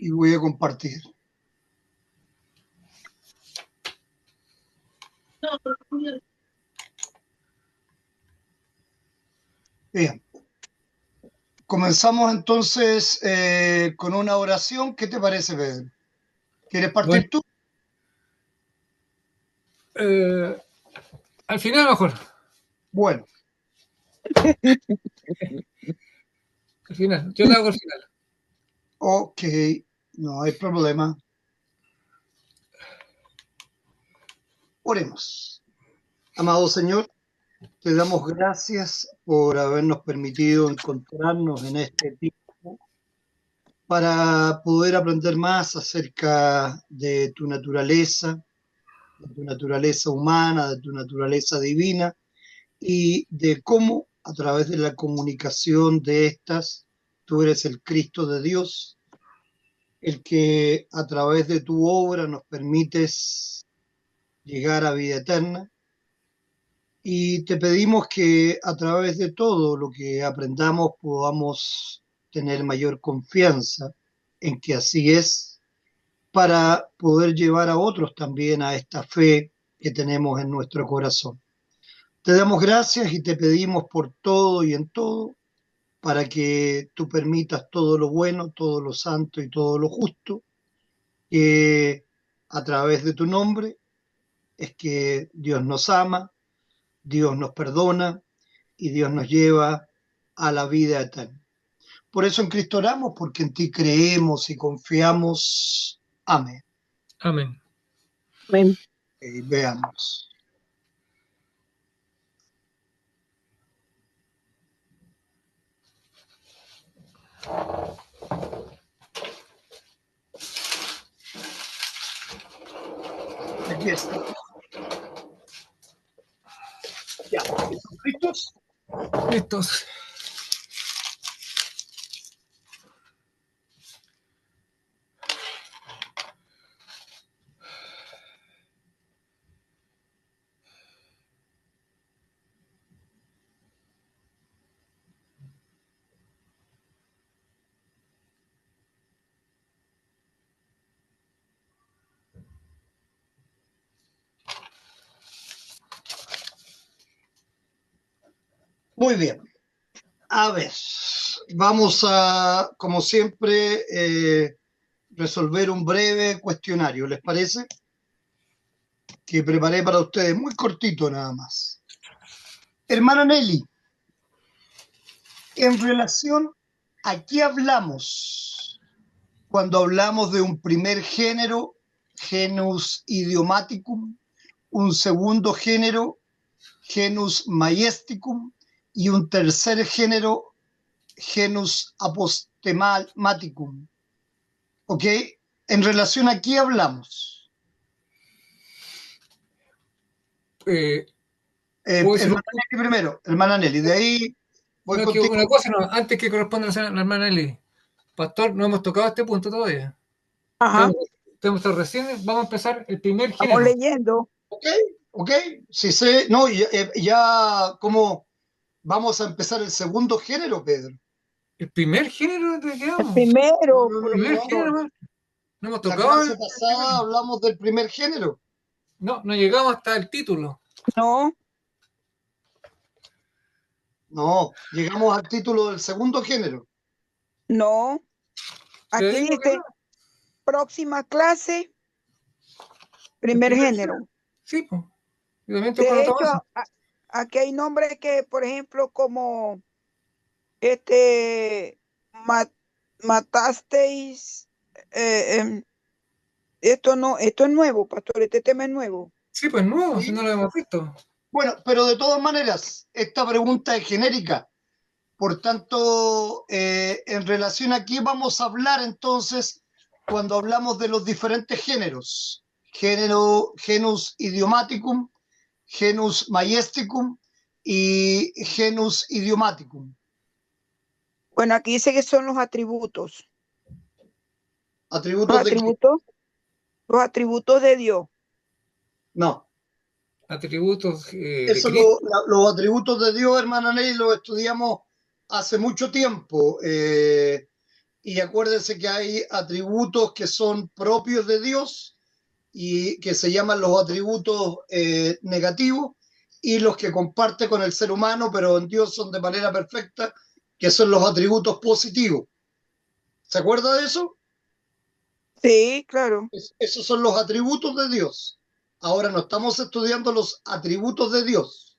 y voy a compartir. Bien. Comenzamos entonces con una oración. ¿Qué te parece, Pedro? ¿Quieres partir tú? Al final mejor. Bueno. Al final. Yo la hago al final. Ok, no hay problema. Oremos. Amado Señor, te damos gracias por habernos permitido encontrarnos en este tiempo para poder aprender más acerca de tu naturaleza humana, de tu naturaleza divina y de cómo a través de la comunicación de estas, tú eres el Cristo de Dios, el que a través de tu obra nos permites llegar a vida eterna. Y te pedimos que a través de todo lo que aprendamos podamos tener mayor confianza en que así es, para poder llevar a otros también a esta fe que tenemos en nuestro corazón. Te damos gracias y te pedimos por todo y en todo, para que tú permitas todo lo bueno, todo lo santo y todo lo justo, que a través de tu nombre es que Dios nos ama, Dios nos perdona y Dios nos lleva a la vida eterna. Por eso en Cristo oramos, porque en ti creemos y confiamos. Amén. Amén. Amén. Veamos. Aquí está. Ya, ¿están listos? Listos. Muy bien. A ver, vamos a, como siempre, resolver un breve cuestionario, ¿les parece? Que preparé para ustedes, muy cortito nada más. Hermana Nelly, en relación a qué hablamos cuando hablamos de un primer género, genus idiomaticum, un segundo género, genus majesticum, y un tercer género, genus apostematicum. ¿Ok? ¿En relación a qué hablamos? Hermana Nelly primero, hermana Nelly, de ahí voy no, contigo. una cosa, no, antes que corresponda a la hermana Eli. Pastor, no hemos tocado este punto todavía. Ajá. Estamos recién, vamos a empezar el primer Estamos género. leyendo. Ok, si sé, no, ya como vamos a empezar el segundo género, Pedro. ¿El primer género de qué El vamos? primero. No, ¿El primer género más? No hemos la tocado. clase pasada hablamos del primer género. No llegamos hasta el título. No. No, llegamos al título del segundo género. No. Le Aquí digo que dice no. próxima clase, primer género. Sí, pues. Yo también estoy De conotado hecho, eso. aquí hay nombres que, por ejemplo, como matasteis. Esto es nuevo, pastor. Este tema es nuevo. Sí, pues nuevo, ¿Sí? si no lo hemos visto. Bueno, pero de todas maneras, esta pregunta es genérica. Por tanto, en relación a qué vamos a hablar entonces cuando hablamos de los diferentes géneros. Genus idiomaticum, genus majesticum y genus idiomaticum. Bueno, aquí dice que son los atributos. ¿Atributos de qué? Los atributos de Dios. No. Atributos de Eso Cristo. los atributos de Dios, hermana Nelly, los estudiamos hace mucho tiempo. Y acuérdense que hay atributos que son propios de Dios y que se llaman los atributos negativos, y los que comparte con el ser humano, pero en Dios son de manera perfecta, que son los atributos positivos. ¿Se acuerda de eso? Sí, claro. Esos son los atributos de Dios. Ahora no estamos estudiando los atributos de Dios.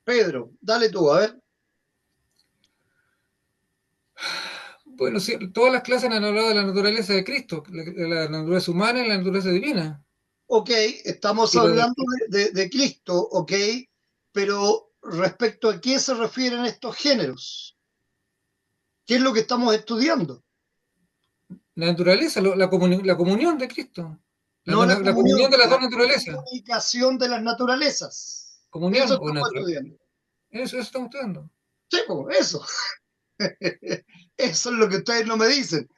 Pedro, dale tú, a ver. Bueno, sí, todas las clases han hablado de la naturaleza de Cristo, la naturaleza humana y la naturaleza divina. Ok, estamos Pero hablando de Cristo, ok, pero respecto a qué se refieren estos géneros, ¿qué es lo que estamos estudiando? la naturaleza, la comunión de Cristo, No la la comunión comunión, de las dos la naturalezas. comunicación de las naturalezas. Eso Comunión o estamos naturaleza. estudiando. Eso estamos estudiando. Sí, pues, eso. Eso es lo que ustedes no me dicen.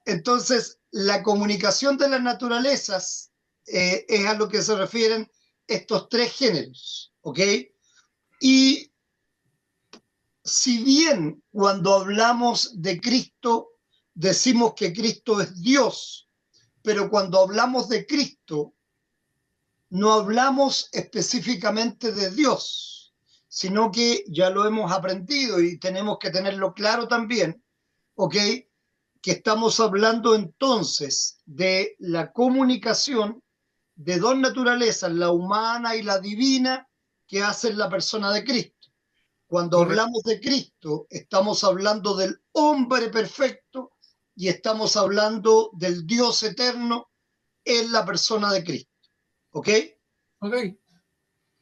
Entonces, la comunicación de las naturalezas es a lo que se refieren estos tres géneros, ¿ok? Y si bien cuando hablamos de Cristo decimos que Cristo es Dios, pero cuando hablamos de Cristo no hablamos específicamente de Dios, sino que ya lo hemos aprendido y tenemos que tenerlo claro también, ¿ok? Que estamos hablando entonces de la comunicación de dos naturalezas, la humana y la divina, que hacen la persona de Cristo. Cuando Correcto. hablamos de Cristo, estamos hablando del hombre perfecto y estamos hablando del Dios eterno en la persona de Cristo. ¿Ok? Ok.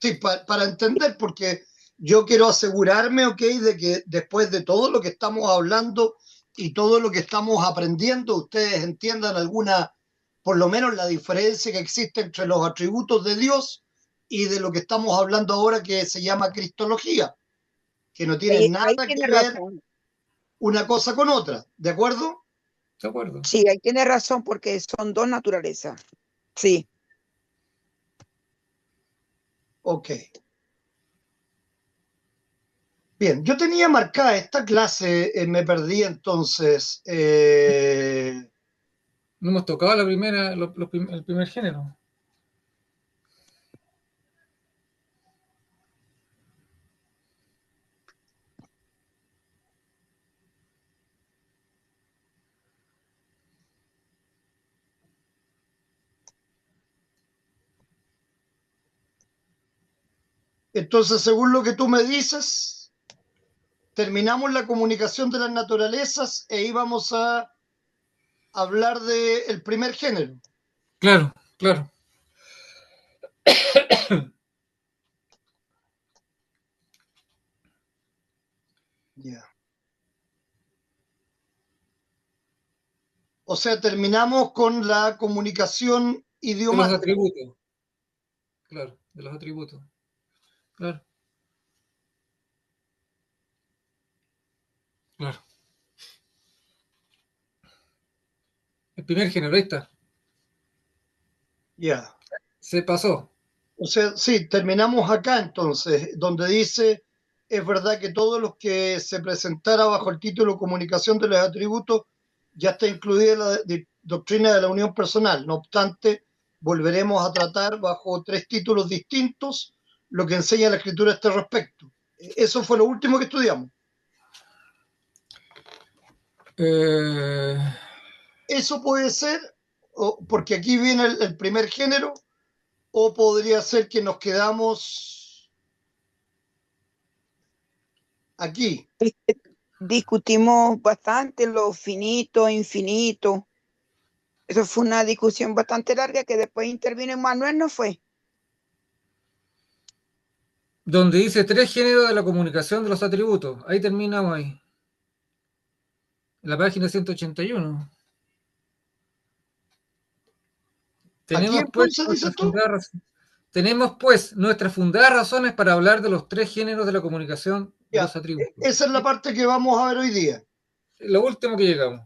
Sí, para entender, porque yo quiero asegurarme, ok, de que después de todo lo que estamos hablando y todo lo que estamos aprendiendo, ustedes entiendan alguna, por lo menos la diferencia que existe entre los atributos de Dios y de lo que estamos hablando ahora que se llama Cristología, que no tiene Ahí nada tiene que ver razón. una cosa con otra, ¿de acuerdo? De acuerdo. Sí, ahí tiene razón porque son dos naturalezas. Sí. Ok. Bien, yo tenía marcada esta clase, me perdí entonces. No hemos tocado la primera, el primer género. Entonces, según lo que tú me dices, terminamos la comunicación de las naturalezas e íbamos a hablar del primer género. Claro, claro. Ya. O sea, terminamos con la comunicación De los idiomática. atributos. Claro, de los atributos. Claro, claro. El primer género, ahí está. Ya. Se pasó. O sea, sí, terminamos acá entonces, donde dice, es verdad que todos los que se presentara bajo el título Comunicación de los Atributos ya está incluida la doctrina de la unión personal. No obstante, volveremos a tratar bajo tres títulos distintos lo que enseña la escritura a este respecto. Eso fue lo último que estudiamos. Eh, Eso puede ser, porque aquí viene el primer género, o podría ser que nos quedamos aquí. Discutimos bastante lo finito, infinito. Eso fue una discusión bastante larga que después intervino Manuel, ¿no fue? donde dice tres géneros de la comunicación de los atributos. Ahí terminamos ahí. En la página 181. Aquí Tenemos pues entonces nuestras dices tú. fundadas Tenemos pues nuestras fundadas razones para hablar de los tres géneros de la comunicación de Ya, los atributos. esa es la parte que vamos a ver hoy día. Lo último que llegamos.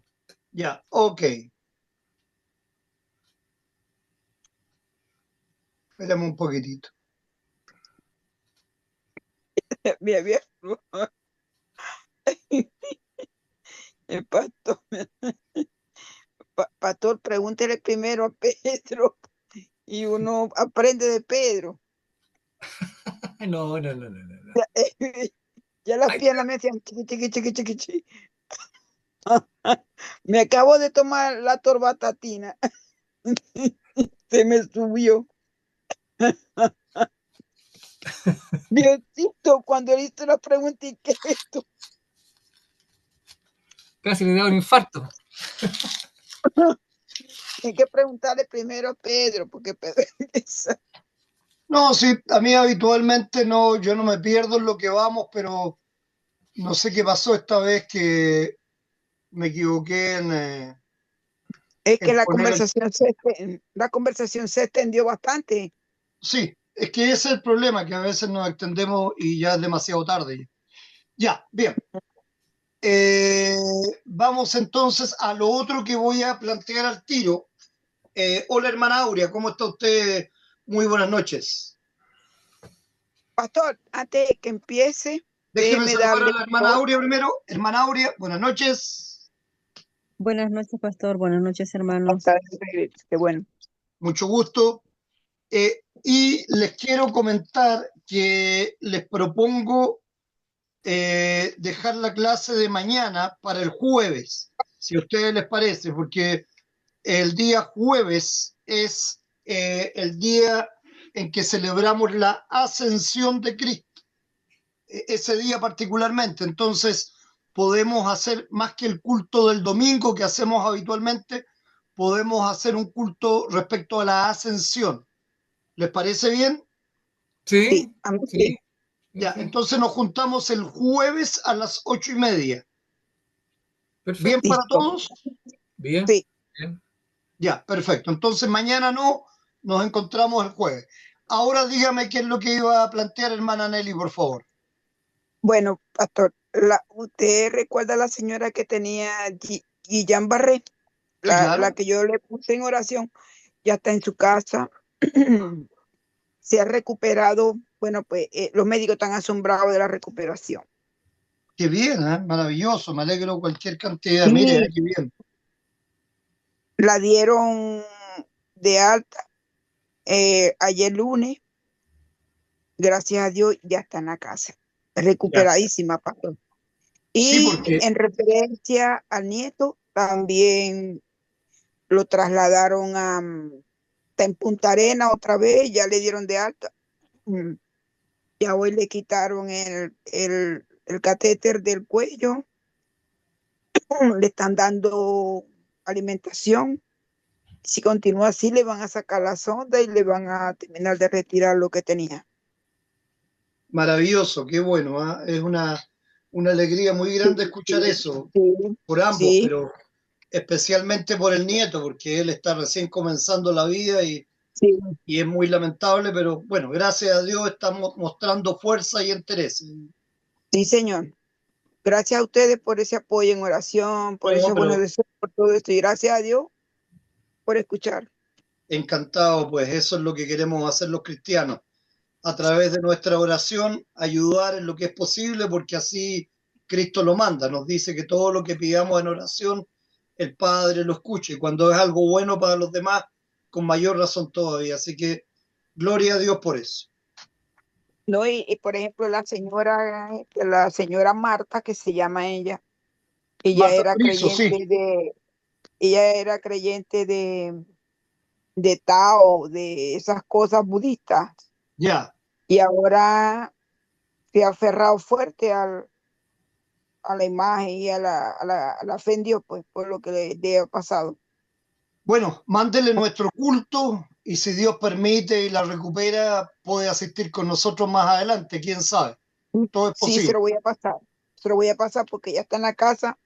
Ya, ok. Esperemos un poquitito. Bien, bien. El pastor, pastor, pregúntele primero a Pedro y uno aprende de Pedro. No, no, no, no, no. No. Ya las Ay, piernas me decían chiqui, chiqui, chiqui, chiqui, chiqui. Me acabo de tomar la torbatatina. Se me subió. Diosito, cuando le hice la pregunta, ¿y qué es esto? casi le da un infarto. Hay que preguntarle primero a Pedro, porque Pedro empieza. No, sí, a mí habitualmente no, yo no me pierdo en lo que vamos, pero no sé qué pasó esta vez que me equivoqué Es que en poner el... la conversación se extendió bastante. Sí, es que ese es el problema, que a veces nos extendemos y ya es demasiado tarde. Ya, bien. Eh, Vamos entonces a lo otro que voy a plantear al tiro. Hola, hermana Aurea, ¿cómo está usted? Muy buenas noches. Pastor, antes de que empiece, Déjeme déjeme saludar a darle la hermana voz. Aurea primero. Hermana Aurea, buenas noches. Buenas noches, pastor. Buenas noches, hermanos. Qué bueno. Mucho gusto. Y les quiero comentar que les propongo dejar la clase de mañana para el jueves, si a ustedes les parece, porque el día jueves es el día en que celebramos la ascensión de Cristo, ese día particularmente. Entonces, podemos hacer más que el culto del domingo que hacemos habitualmente, podemos hacer un culto respecto a la ascensión. ¿Les parece bien? Sí, Sí, a mí sí. sí. Ya, Sí. entonces nos juntamos el jueves a las 8:30. ¿Bien Perfecto. para Listo. todos? Bien, Sí. bien. Ya, perfecto. Entonces mañana no, nos encontramos el jueves. Ahora dígame qué es lo que iba a plantear, hermana Nelly, por favor. Bueno, pastor, ¿usted recuerda a la señora que tenía Guillain Barré? Sí, La claro. que yo le puse en oración, ya está en su casa. Se ha recuperado. Bueno, pues los médicos están asombrados de la recuperación. Qué bien, ¿eh? Maravilloso. Me alegro cualquier cantidad. Mire, Y qué bien. la dieron de alta ayer lunes. Gracias a Dios ya está en la casa. Ya. Recuperadísima, pastor. Sí, Y porque, en referencia al nieto, también lo trasladaron está en Punta Arena otra vez, ya le dieron de alta. Mm, Ya hoy le quitaron el catéter del cuello, le están dando alimentación. Si continúa así, le van a sacar la sonda y le van a terminar de retirar lo que tenía. maravilloso, qué bueno, ¿ah? Es una alegría muy grande escuchar eso Sí, por ambos, sí, pero especialmente por el nieto, porque él está recién comenzando la vida sí, y es muy lamentable, pero bueno, gracias a Dios estamos mostrando fuerza y interés. sí, señor. Gracias a ustedes por ese apoyo en oración, por No, ese buenos pero deseos, por todo esto. Y gracias a Dios por escuchar. encantado, pues eso es lo que queremos hacer los cristianos, a través de nuestra oración, ayudar en lo que es posible, porque así Cristo lo manda, nos dice que todo lo que pidamos en oración, el Padre lo escuche, y cuando es algo bueno para los demás, con mayor razón todavía. Así que gloria a Dios por eso. No, y, por ejemplo, la señora Marta, que se llama ella Marta era Torizo, sí, creyente ella era creyente de Tao, de esas cosas budistas, ya. y ahora se ha aferrado fuerte a la imagen y a la fe en Dios, pues, por lo que le ha pasado. Bueno, mándele nuestro culto y si Dios permite y la recupera, puede asistir con nosotros más adelante, quién sabe. Todo es Sí, se posible. lo voy a pasar. Se lo voy a pasar porque ya está en la casa,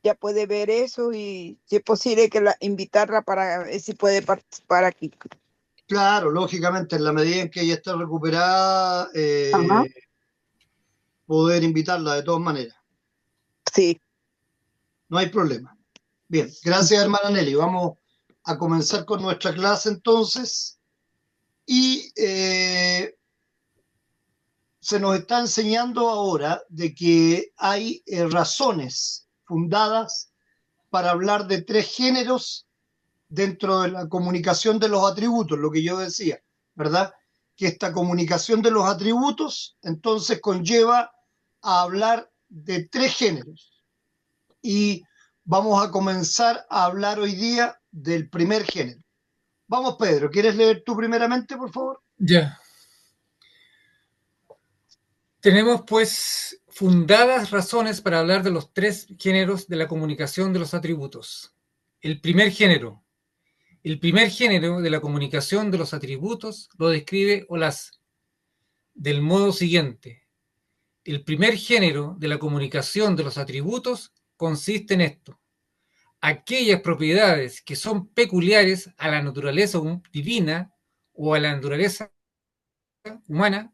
ya puede ver eso y si es posible que invitarla para ver si puede participar aquí. Claro, lógicamente, en la medida en que ella esté recuperada, Ajá. poder invitarla de todas maneras. Sí. No hay problema. Bien, gracias, hermana Nelly. Vamos a comenzar con nuestra clase entonces. Y se nos está enseñando ahora de que hay razones fundadas para hablar de tres géneros dentro de la comunicación de los atributos, lo que yo decía, ¿verdad? Que esta comunicación de los atributos entonces conlleva a hablar de tres géneros. Y vamos a comenzar a hablar hoy día del primer género. Vamos, Pedro, ¿quieres leer tú primeramente, por favor? Ya. Tenemos pues fundadas razones para hablar de los tres géneros de la comunicación de los atributos. El primer género de la comunicación de los atributos lo describe Olaz del modo siguiente. El primer género de la comunicación de los atributos consiste en esto: aquellas propiedades que son peculiares a la naturaleza divina o a la naturaleza humana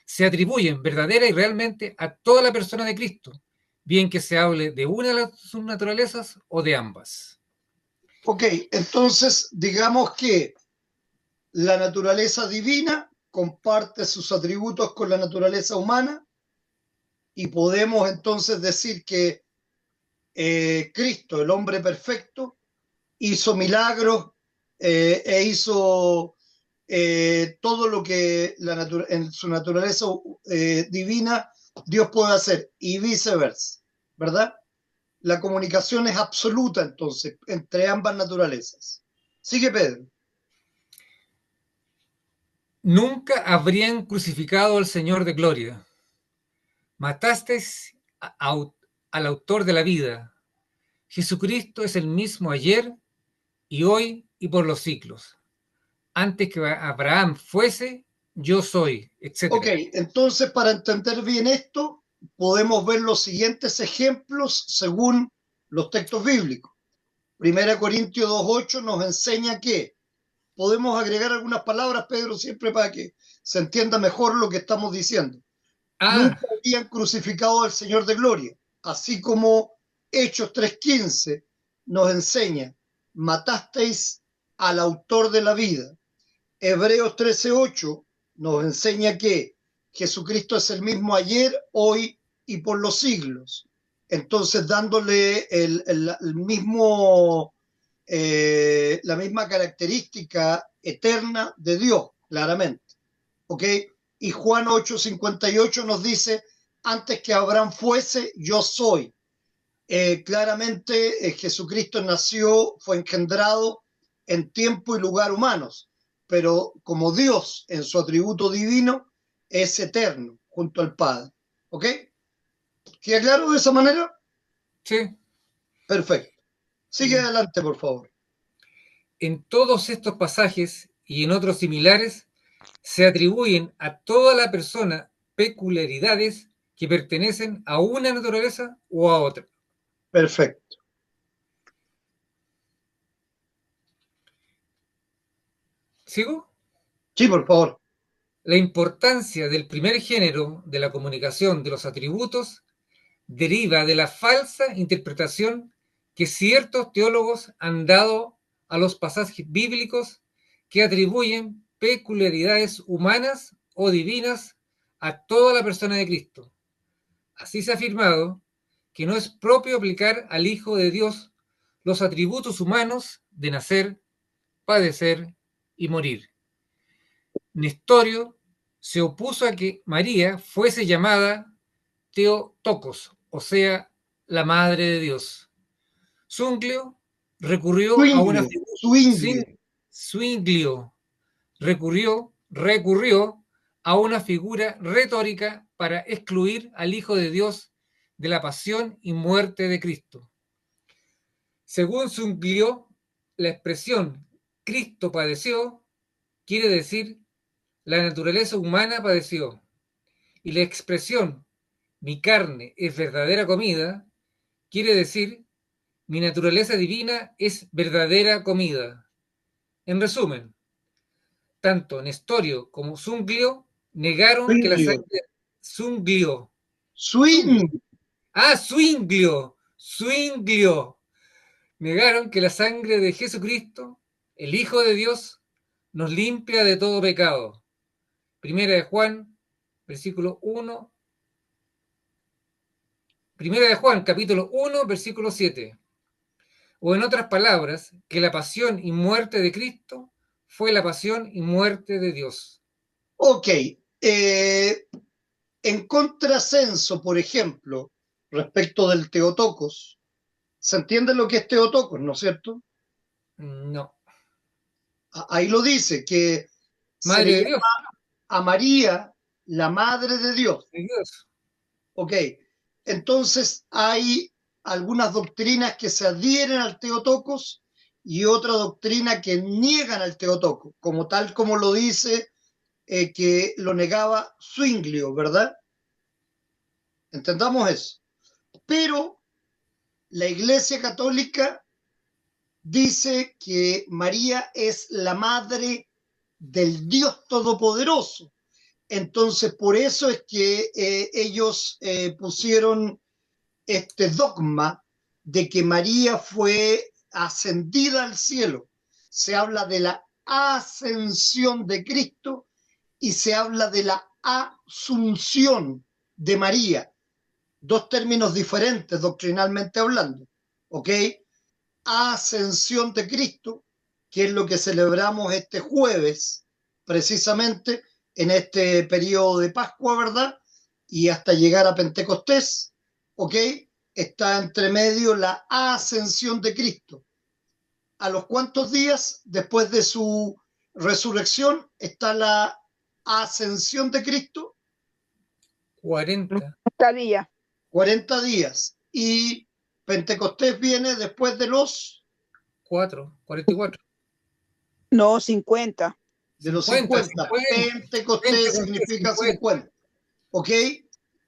se atribuyen verdadera y realmente a toda la persona de Cristo, bien que se hable de una de sus naturalezas o de ambas. Ok, entonces digamos que la naturaleza divina comparte sus atributos con la naturaleza humana y podemos entonces decir que Cristo, el hombre perfecto, hizo milagros e hizo todo lo que en su naturaleza divina Dios puede hacer y viceversa, ¿verdad? La comunicación es absoluta entonces entre ambas naturalezas. Sigue Pedro. Nunca habrían crucificado al Señor de gloria. Matasteis al autor de la vida. Jesucristo es el mismo ayer y hoy y por los siglos. Antes que Abraham fuese, yo soy, etc. Ok, entonces para entender bien esto, podemos ver los siguientes ejemplos según los textos bíblicos. 1 Corintios 2.8 nos enseña que podemos agregar algunas palabras, Pedro, siempre para que se entienda mejor lo que estamos diciendo. Nunca habían crucificado al Señor de gloria, así como Hechos 3.15 nos enseña, matasteis al autor de la vida. Hebreos 13.8 nos enseña que Jesucristo es el mismo ayer, hoy y por los siglos. Entonces, dándole el mismo, la misma característica eterna de Dios, claramente. ¿Ok? Y Juan 8:58 nos dice, antes que Abraham fuese, yo soy. Claramente Jesucristo nació, fue engendrado en tiempo y lugar humanos, pero como Dios en su atributo divino es eterno junto al Padre. ¿Ok? ¿Queda claro de esa manera? Sí. Perfecto. Sigue adelante, por favor. En todos estos pasajes y en otros similares se atribuyen a toda la persona peculiaridades que pertenecen a una naturaleza o a otra. Perfecto. ¿Sigo? Sí, por favor. La importancia del primer género de la comunicación de los atributos deriva de la falsa interpretación que ciertos teólogos han dado a los pasajes bíblicos que atribuyen peculiaridades humanas o divinas a toda la persona de Cristo. Así se ha afirmado que no es propio aplicar al Hijo de Dios los atributos humanos de nacer, padecer y morir. Nestorio se opuso a que María fuese llamada Theotokos, o sea, la Madre de Dios. Zwinglio recurrió a una recurrió a una figura retórica para excluir al Hijo de Dios de la pasión y muerte de Cristo. Según Zwinglio, la expresión Cristo padeció quiere decir la naturaleza humana padeció, y la expresión mi carne es verdadera comida quiere decir mi naturaleza divina es verdadera comida. En resumen, tanto Nestorio como Zwinglio negaron que la sangre Zwinglio. Zwinglio. Negaron que la sangre de Jesucristo, el Hijo de Dios, nos limpia de todo pecado. Primera de Juan, versículo 1, Primera de Juan, capítulo 1, versículo 7. O en otras palabras, que la pasión y muerte de Cristo fue la pasión y muerte de Dios. Ok. En contrasenso, por ejemplo, respecto del Theotokos, ¿se entiende lo que es Theotokos, no es cierto? No. Ahí lo dice, que se Madre le de llama Dios. a María la Madre de Dios. De Dios. Ok, entonces hay algunas doctrinas que se adhieren al Theotokos y otra doctrina que niegan al Theotokos, como tal como lo dice que lo negaba Zwinglio, ¿verdad? Entendamos eso. Pero la Iglesia Católica dice que María es la madre del Dios Todopoderoso. Entonces, por eso es que ellos pusieron este dogma de que María fue ascendida al cielo. Se habla de la ascensión de Cristo y se habla de la asunción de María. Dos términos diferentes doctrinalmente hablando. ¿Ok? Ascensión de Cristo, que es lo que celebramos este jueves, precisamente en este periodo de Pascua, ¿verdad? Y hasta llegar a Pentecostés, ¿ok? Está entre medio la ascensión de Cristo. ¿A los cuántos días después de su resurrección está la ascensión de Cristo? 40. Cada día. 40 días. Y Pentecostés viene después de los 44. No, 50. de los 50, 50. 50. Pentecostés significa 50. ¿Ok?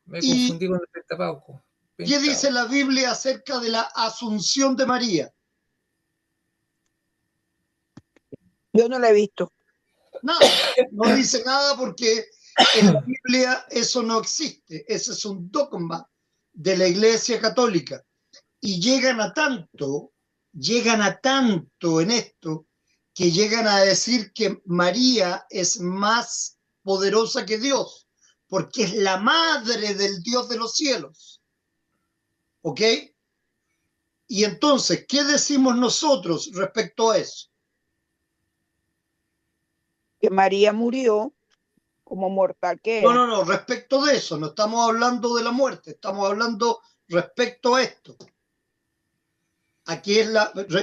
Me ¿Y confundí con el Pentapauco. qué dice la Biblia acerca de la asunción de María? Yo no la he visto. Nada, no dice nada porque en la Biblia eso no existe. Ese es un dogma de la Iglesia Católica. Y llegan a tanto en esto, que llegan a decir que María es más poderosa que Dios, porque es la madre del Dios de los cielos. ¿Ok? Y entonces, ¿qué decimos nosotros respecto a eso? Que María murió como mortal que No, era. no, no, respecto de eso, no estamos hablando de la muerte, estamos hablando respecto a esto. Aquí es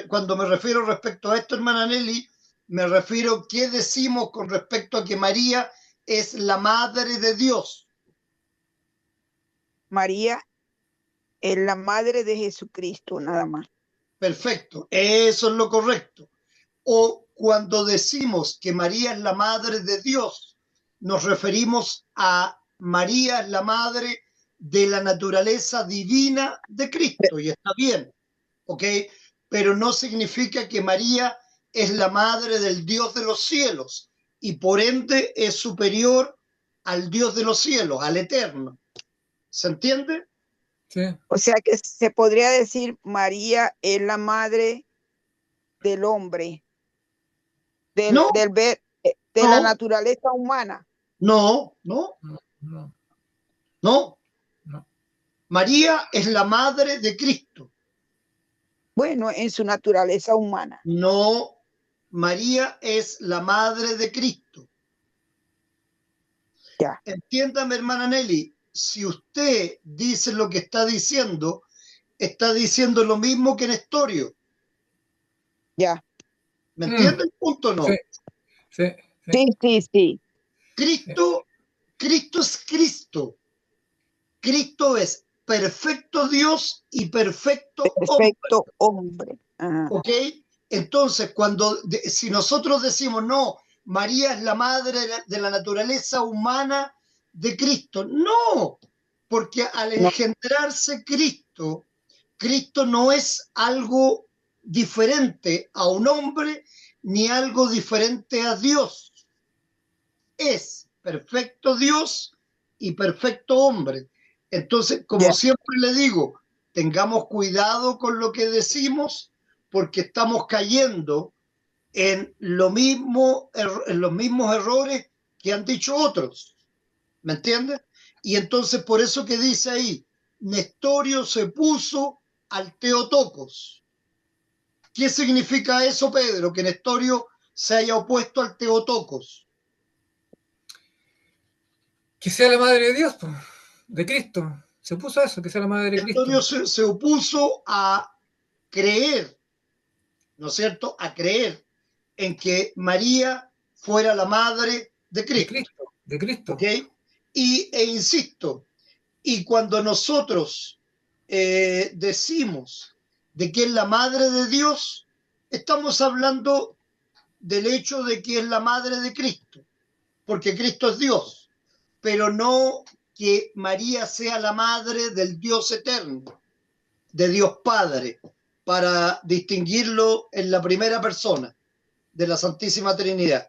cuando me refiero respecto a esto, hermana Nelly, me refiero qué decimos con respecto a que María es la madre de Dios. María es la madre de Jesucristo, nada más. Perfecto, eso es lo correcto. O cuando decimos que María es la madre de Dios, nos referimos a María es la madre de la naturaleza divina de Cristo, y está bien, ¿ok? Pero no significa que María es la madre del Dios de los cielos y por ende es superior al Dios de los cielos, al eterno. ¿Se entiende? Sí. O sea que se podría decir María es la madre del hombre, No, de la no, naturaleza humana. no, no, No. no. No. María es la madre de Cristo. Bueno, en su naturaleza humana. No, María es la madre de Cristo. Ya. Entiéndame, hermana Nelly, si usted dice lo que está diciendo lo mismo que Nestorio. Ya. ¿Me entiende el punto o no? Sí, sí, sí. Sí, sí, sí. Cristo es Cristo. Cristo es perfecto Dios y perfecto hombre. Perfecto hombre. Ajá. ¿Ok? Entonces, si nosotros decimos, no, María es la madre de la naturaleza humana de Cristo, no, porque al No. engendrarse Cristo, Cristo no es algo diferente a un hombre ni algo diferente a Dios. Es perfecto Dios y perfecto hombre. Entonces, como Ya. siempre le digo, tengamos cuidado con lo que decimos porque estamos cayendo en los mismos errores que han dicho otros. ¿Me entiendes? Y entonces por eso que dice ahí, Nestorio se opuso al Theotokos. ¿Qué significa eso, Pedro? Que Nestorio se haya opuesto al Theotokos. Que sea la madre de Dios, pues, de Cristo. Se opuso a eso, que sea la madre de Cristo. Nestorio se opuso a creer, ¿no es cierto?, a creer en que María fuera la madre de De Cristo. Cristo, de Cristo. ¿Ok? E insisto, y cuando nosotros decimos de que es la madre de Dios, estamos hablando del hecho de que es la madre de Cristo, porque Cristo es Dios, pero no que María sea la madre del Dios eterno, de Dios Padre, para distinguirlo en la primera persona de la Santísima Trinidad.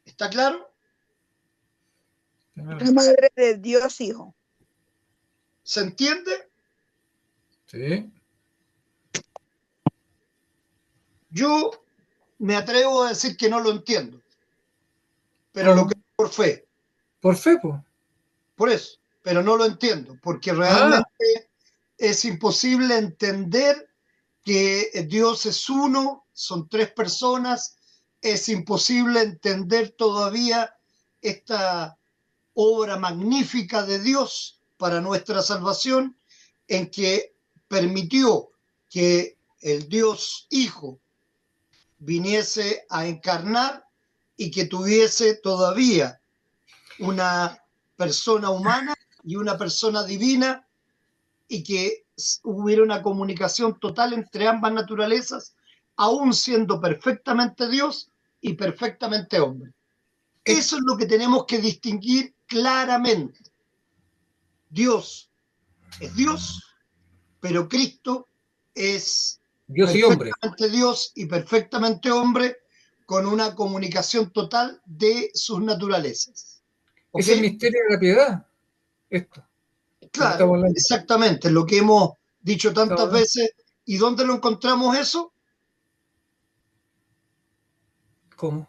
¿Está claro? La madre de Dios Hijo. ¿Se entiende? Sí. Yo me atrevo a decir que no lo entiendo, pero lo creo por fe, Por fe, pues. por eso, pero no lo entiendo, porque Ah, realmente es imposible entender que Dios es uno, son tres personas, es imposible entender todavía esta obra magnífica de Dios para nuestra salvación, en que permitió que el Dios Hijo viniese a encarnar y que tuviese todavía una persona humana y una persona divina, y que hubiera una comunicación total entre ambas naturalezas, aún siendo perfectamente Dios y perfectamente hombre. Eso es lo que tenemos que distinguir claramente. Dios es Dios, pero Cristo es Dios y hombre. perfectamente Dios y perfectamente hombre, con una comunicación total de sus naturalezas. ¿Ok? Es el misterio de la piedad. Esto. Lo que estamos Claro, hablando. exactamente, lo que hemos dicho tantas Estamos- veces. ¿Y dónde lo encontramos eso? ¿Cómo?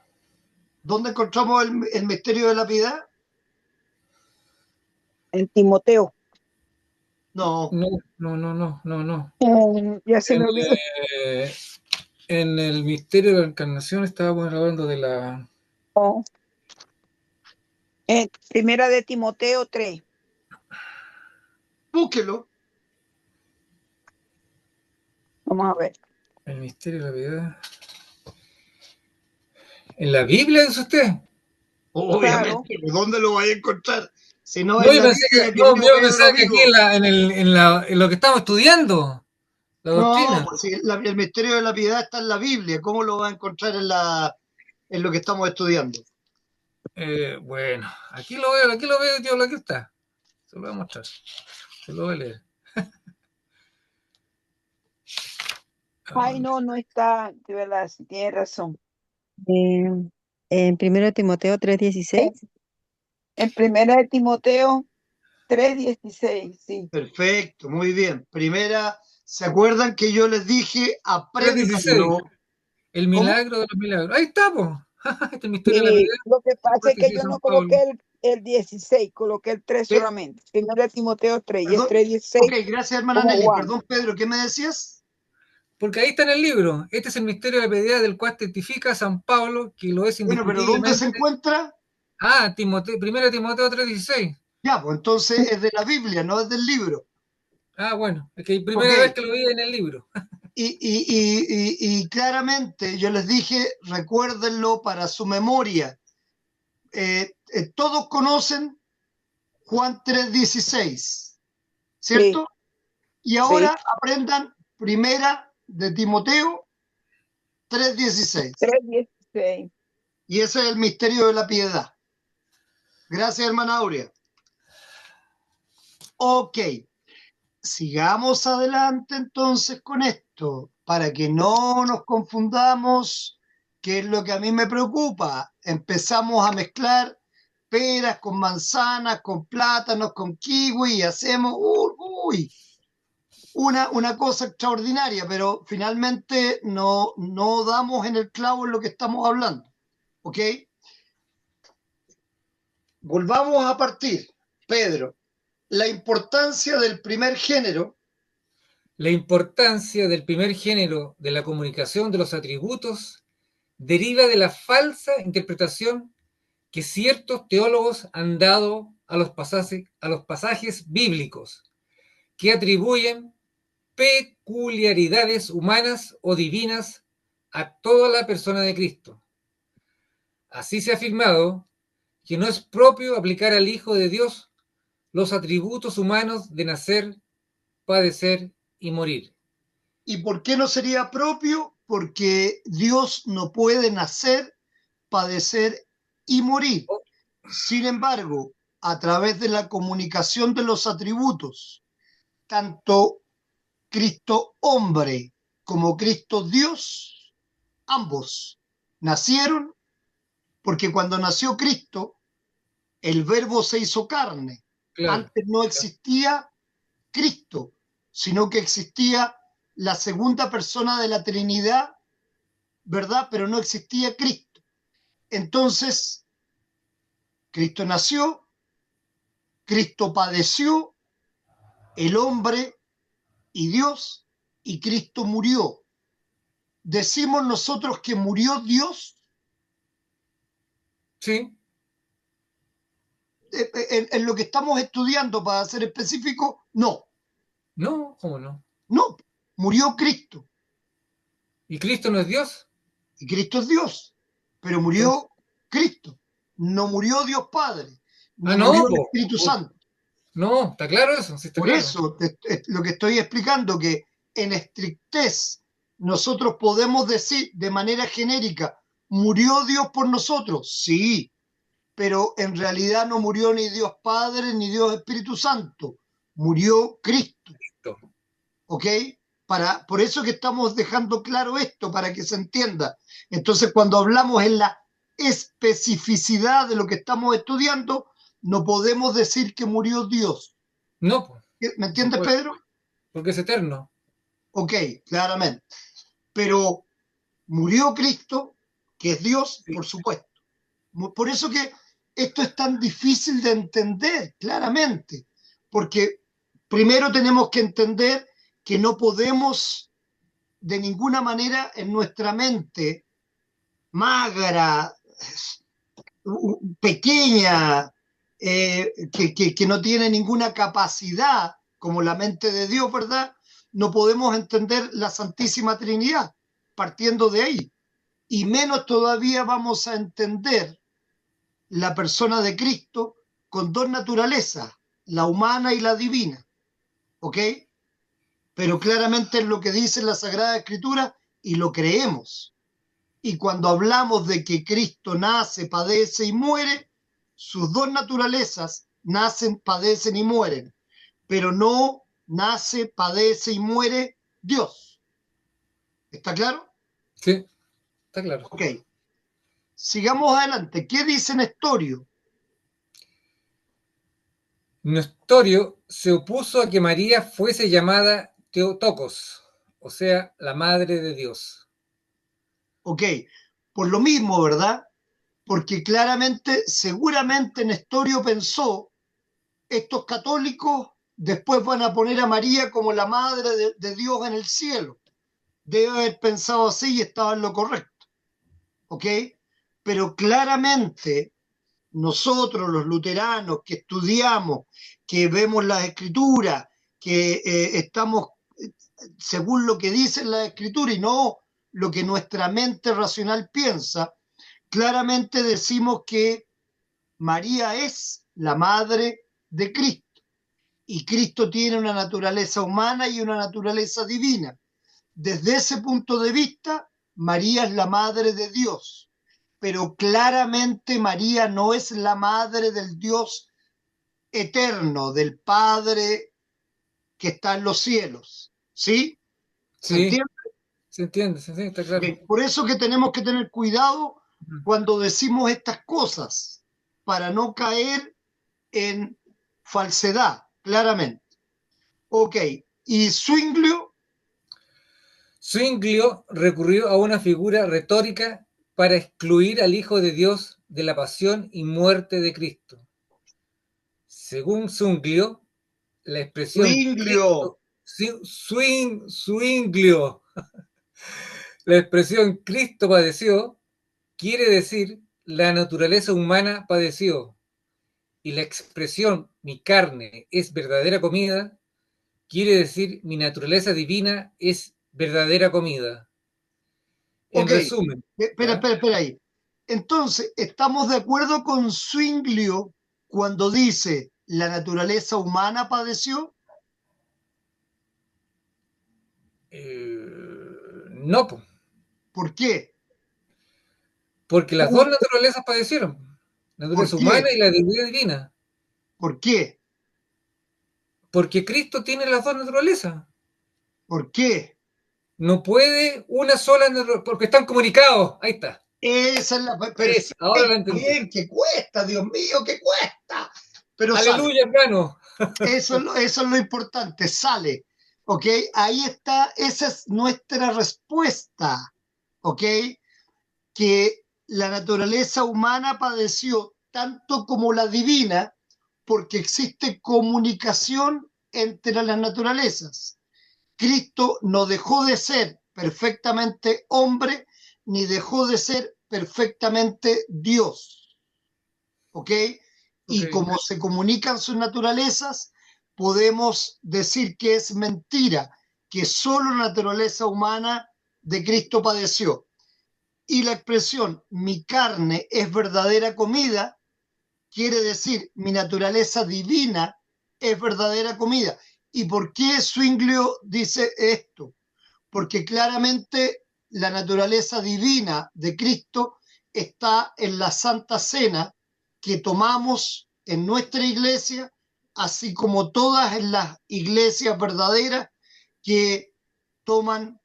¿Dónde encontramos el misterio de la piedad? En Timoteo. No, No, no, no, no, no, no. Ya se En, me olvidó. en el misterio de la encarnación estábamos hablando de la... Oh. Primera de Timoteo 3. búsquelo. Vamos a ver. El misterio de la piedad. ¿En la Biblia, dice usted? Obviamente, ¿dónde lo vais a encontrar? Si no No, es yo la pensé Biblia, que, no, querido yo Pedro, pensaba que aquí amigo. en lo que estamos estudiando, la No, doctrina. pues si el misterio de la piedad está en la Biblia, ¿cómo lo va a encontrar en lo que estamos estudiando? Bueno, aquí lo veo, yo, aquí está. Se lo voy a mostrar. Se lo voy a leer. Ay, no está, de verdad, si tiene razón. En 1 Timoteo 3:16. En Primera de Timoteo 3:16, sí. Perfecto, muy bien. Primera, ¿se acuerdan que yo les dije 3:16. apréndanlo? El ¿Cómo? milagro de los milagros. Ahí está, po. Este misterio de la Sí, piedad. lo que pasa es que Sí, yo San no Pablo. coloqué el 16, coloqué el 3 ¿Qué? solamente. Primera de Timoteo 3 y el Perdón. 3:16 Ok, gracias, hermana como Nelly. Juan. Perdón, Pedro, ¿qué me decías? Porque ahí está en el libro. Este es el misterio de la piedad del cual testifica San Pablo, que lo es Bueno, pero ¿dónde se indiscutiblemente. encuentra? Ah, 1 Timoteo 3:16. Ya, pues entonces es de la Biblia, no es del libro. Ah, bueno, es que Ok, primera vez que lo vi en el libro. y claramente yo les dije, recuérdenlo para su memoria. Todos conocen Juan 3:16, Sí, ¿cierto? Y sí, ahora aprendan primera de Timoteo 3:16. 3:16. Y ese es el misterio de la piedad. Gracias, hermana Aurea. Ok, sigamos adelante entonces con esto, para que no nos confundamos, que es lo que a mí me preocupa. Empezamos a mezclar peras con manzanas, con plátanos, con kiwi, y hacemos una cosa extraordinaria, pero finalmente no damos en el clavo en lo que estamos hablando. ¿Ok? Volvamos a partir. Pedro, La importancia del primer género. La importancia del primer género de la comunicación de los atributos deriva de la falsa interpretación que ciertos teólogos han dado a los pasajes bíblicos, que atribuyen peculiaridades humanas o divinas a toda la persona de Cristo. Así se ha afirmado que no es propio aplicar al Hijo de Dios los atributos humanos de nacer, padecer y morir. ¿Y por qué no sería propio? Porque Dios no puede nacer, padecer y morir. Sin embargo, a través de la comunicación de los atributos, tanto Cristo hombre como Cristo Dios, ambos nacieron, porque cuando nació Cristo, el verbo se hizo carne. Claro. Antes no existía Cristo, sino que existía la segunda persona de la Trinidad, ¿verdad? Pero no existía Cristo. Entonces, Cristo nació, Cristo padeció, el hombre y Dios, y Cristo murió. ¿Decimos nosotros que murió Dios? Sí. En lo que estamos estudiando, para ser específico, no. No, ¿cómo no? No, murió Cristo. ¿Y Cristo no es Dios? Y Cristo es Dios, pero murió Cristo. No murió Dios Padre, ni no, murió el Espíritu Santo. No, ¿está claro eso? Sí, está Por claro. eso lo que estoy explicando, que en estrictez nosotros podemos decir de manera genérica, ¿murió Dios por nosotros? Sí, pero en realidad no murió ni Dios Padre ni Dios Espíritu Santo, murió Cristo. ¿Ok? Por eso que estamos dejando claro esto, para que se entienda. Entonces, cuando hablamos en la especificidad de lo que estamos estudiando, no podemos decir que murió Dios. No. ¿Me entiendes, Pedro? Porque es eterno. Ok, claramente. Pero murió Cristo, que es Dios, sí, por supuesto. Por eso que esto es tan difícil de entender, claramente. Porque primero tenemos que entender que no podemos de ninguna manera en nuestra mente magra, pequeña, que no tiene ninguna capacidad como la mente de Dios, ¿verdad? No podemos entender la Santísima Trinidad partiendo de ahí. Y menos todavía vamos a entender la persona de Cristo con dos naturalezas, la humana y la divina. ¿Ok? Pero claramente es lo que dice la Sagrada Escritura y lo creemos. Y cuando hablamos de que Cristo nace, padece y muere, sus dos naturalezas nacen, padecen y mueren, pero no nace, padece y muere Dios. ¿Está claro? Sí, está claro. Ok. Sigamos adelante. ¿Qué dice Nestorio? Nestorio se opuso a que María fuese llamada Theotokos, o sea, la Madre de Dios. Ok, por lo mismo, ¿verdad? Porque claramente, seguramente Nestorio pensó, estos católicos después van a poner a María como la Madre de Dios en el cielo. Debe haber pensado así y estaba en lo correcto. ¿Ok? Pero claramente nosotros los luteranos que estudiamos, que vemos las escrituras, que estamos según lo que dicen las escrituras y no lo que nuestra mente racional piensa, claramente decimos que María es la madre de Cristo y Cristo tiene una naturaleza humana y una naturaleza divina. Desde ese punto de vista, María es la madre de Dios, pero claramente María no es la madre del Dios eterno, del Padre que está en los cielos. ¿Sí? ¿Se Sí, entiende? se entiende, sí, está claro. Okay. Por eso que tenemos que tener cuidado cuando decimos estas cosas, para no caer en falsedad, claramente. Ok, ¿y Zwinglio? Zwinglio recurrió a una figura retórica para excluir al Hijo de Dios de la pasión y muerte de Cristo. Según Zwinglio, la expresión Zwinglio. Zwinglio, la expresión Cristo padeció quiere decir la naturaleza humana padeció, y la expresión mi carne es verdadera comida quiere decir mi naturaleza divina es verdadera comida. En Ok, resumen, espera ahí. Entonces, ¿estamos de acuerdo con Zwinglio cuando dice la naturaleza humana padeció? no, ¿Por qué? porque las dos naturalezas padecieron, la ¿Por naturaleza humana qué? y la divinidad divina, ¿Por qué? porque Cristo tiene las dos naturalezas. ¿Por qué? No puede una sola, porque están comunicados. Ahí está. Esa es la Ahora lo perfecto, entendí. bien, que cuesta, Dios mío, que cuesta. Pero sale. Aleluya, hermano. Eso es lo importante, sale. ¿Ok? Ahí está, esa es nuestra respuesta. ¿Ok? Que la naturaleza humana padeció tanto como la divina porque existe comunicación entre las naturalezas. Cristo no dejó de ser perfectamente hombre ni dejó de ser perfectamente Dios. ¿Ok? Y Okay. como se comunican sus naturalezas, podemos decir que es mentira, que solo la naturaleza humana de Cristo padeció. Y la expresión mi carne es verdadera comida quiere decir mi naturaleza divina es verdadera comida. ¿Y por qué Zwinglio dice esto? Porque claramente la naturaleza divina de Cristo está en la Santa Cena que tomamos en nuestra iglesia, así como todas en las iglesias verdaderas que toman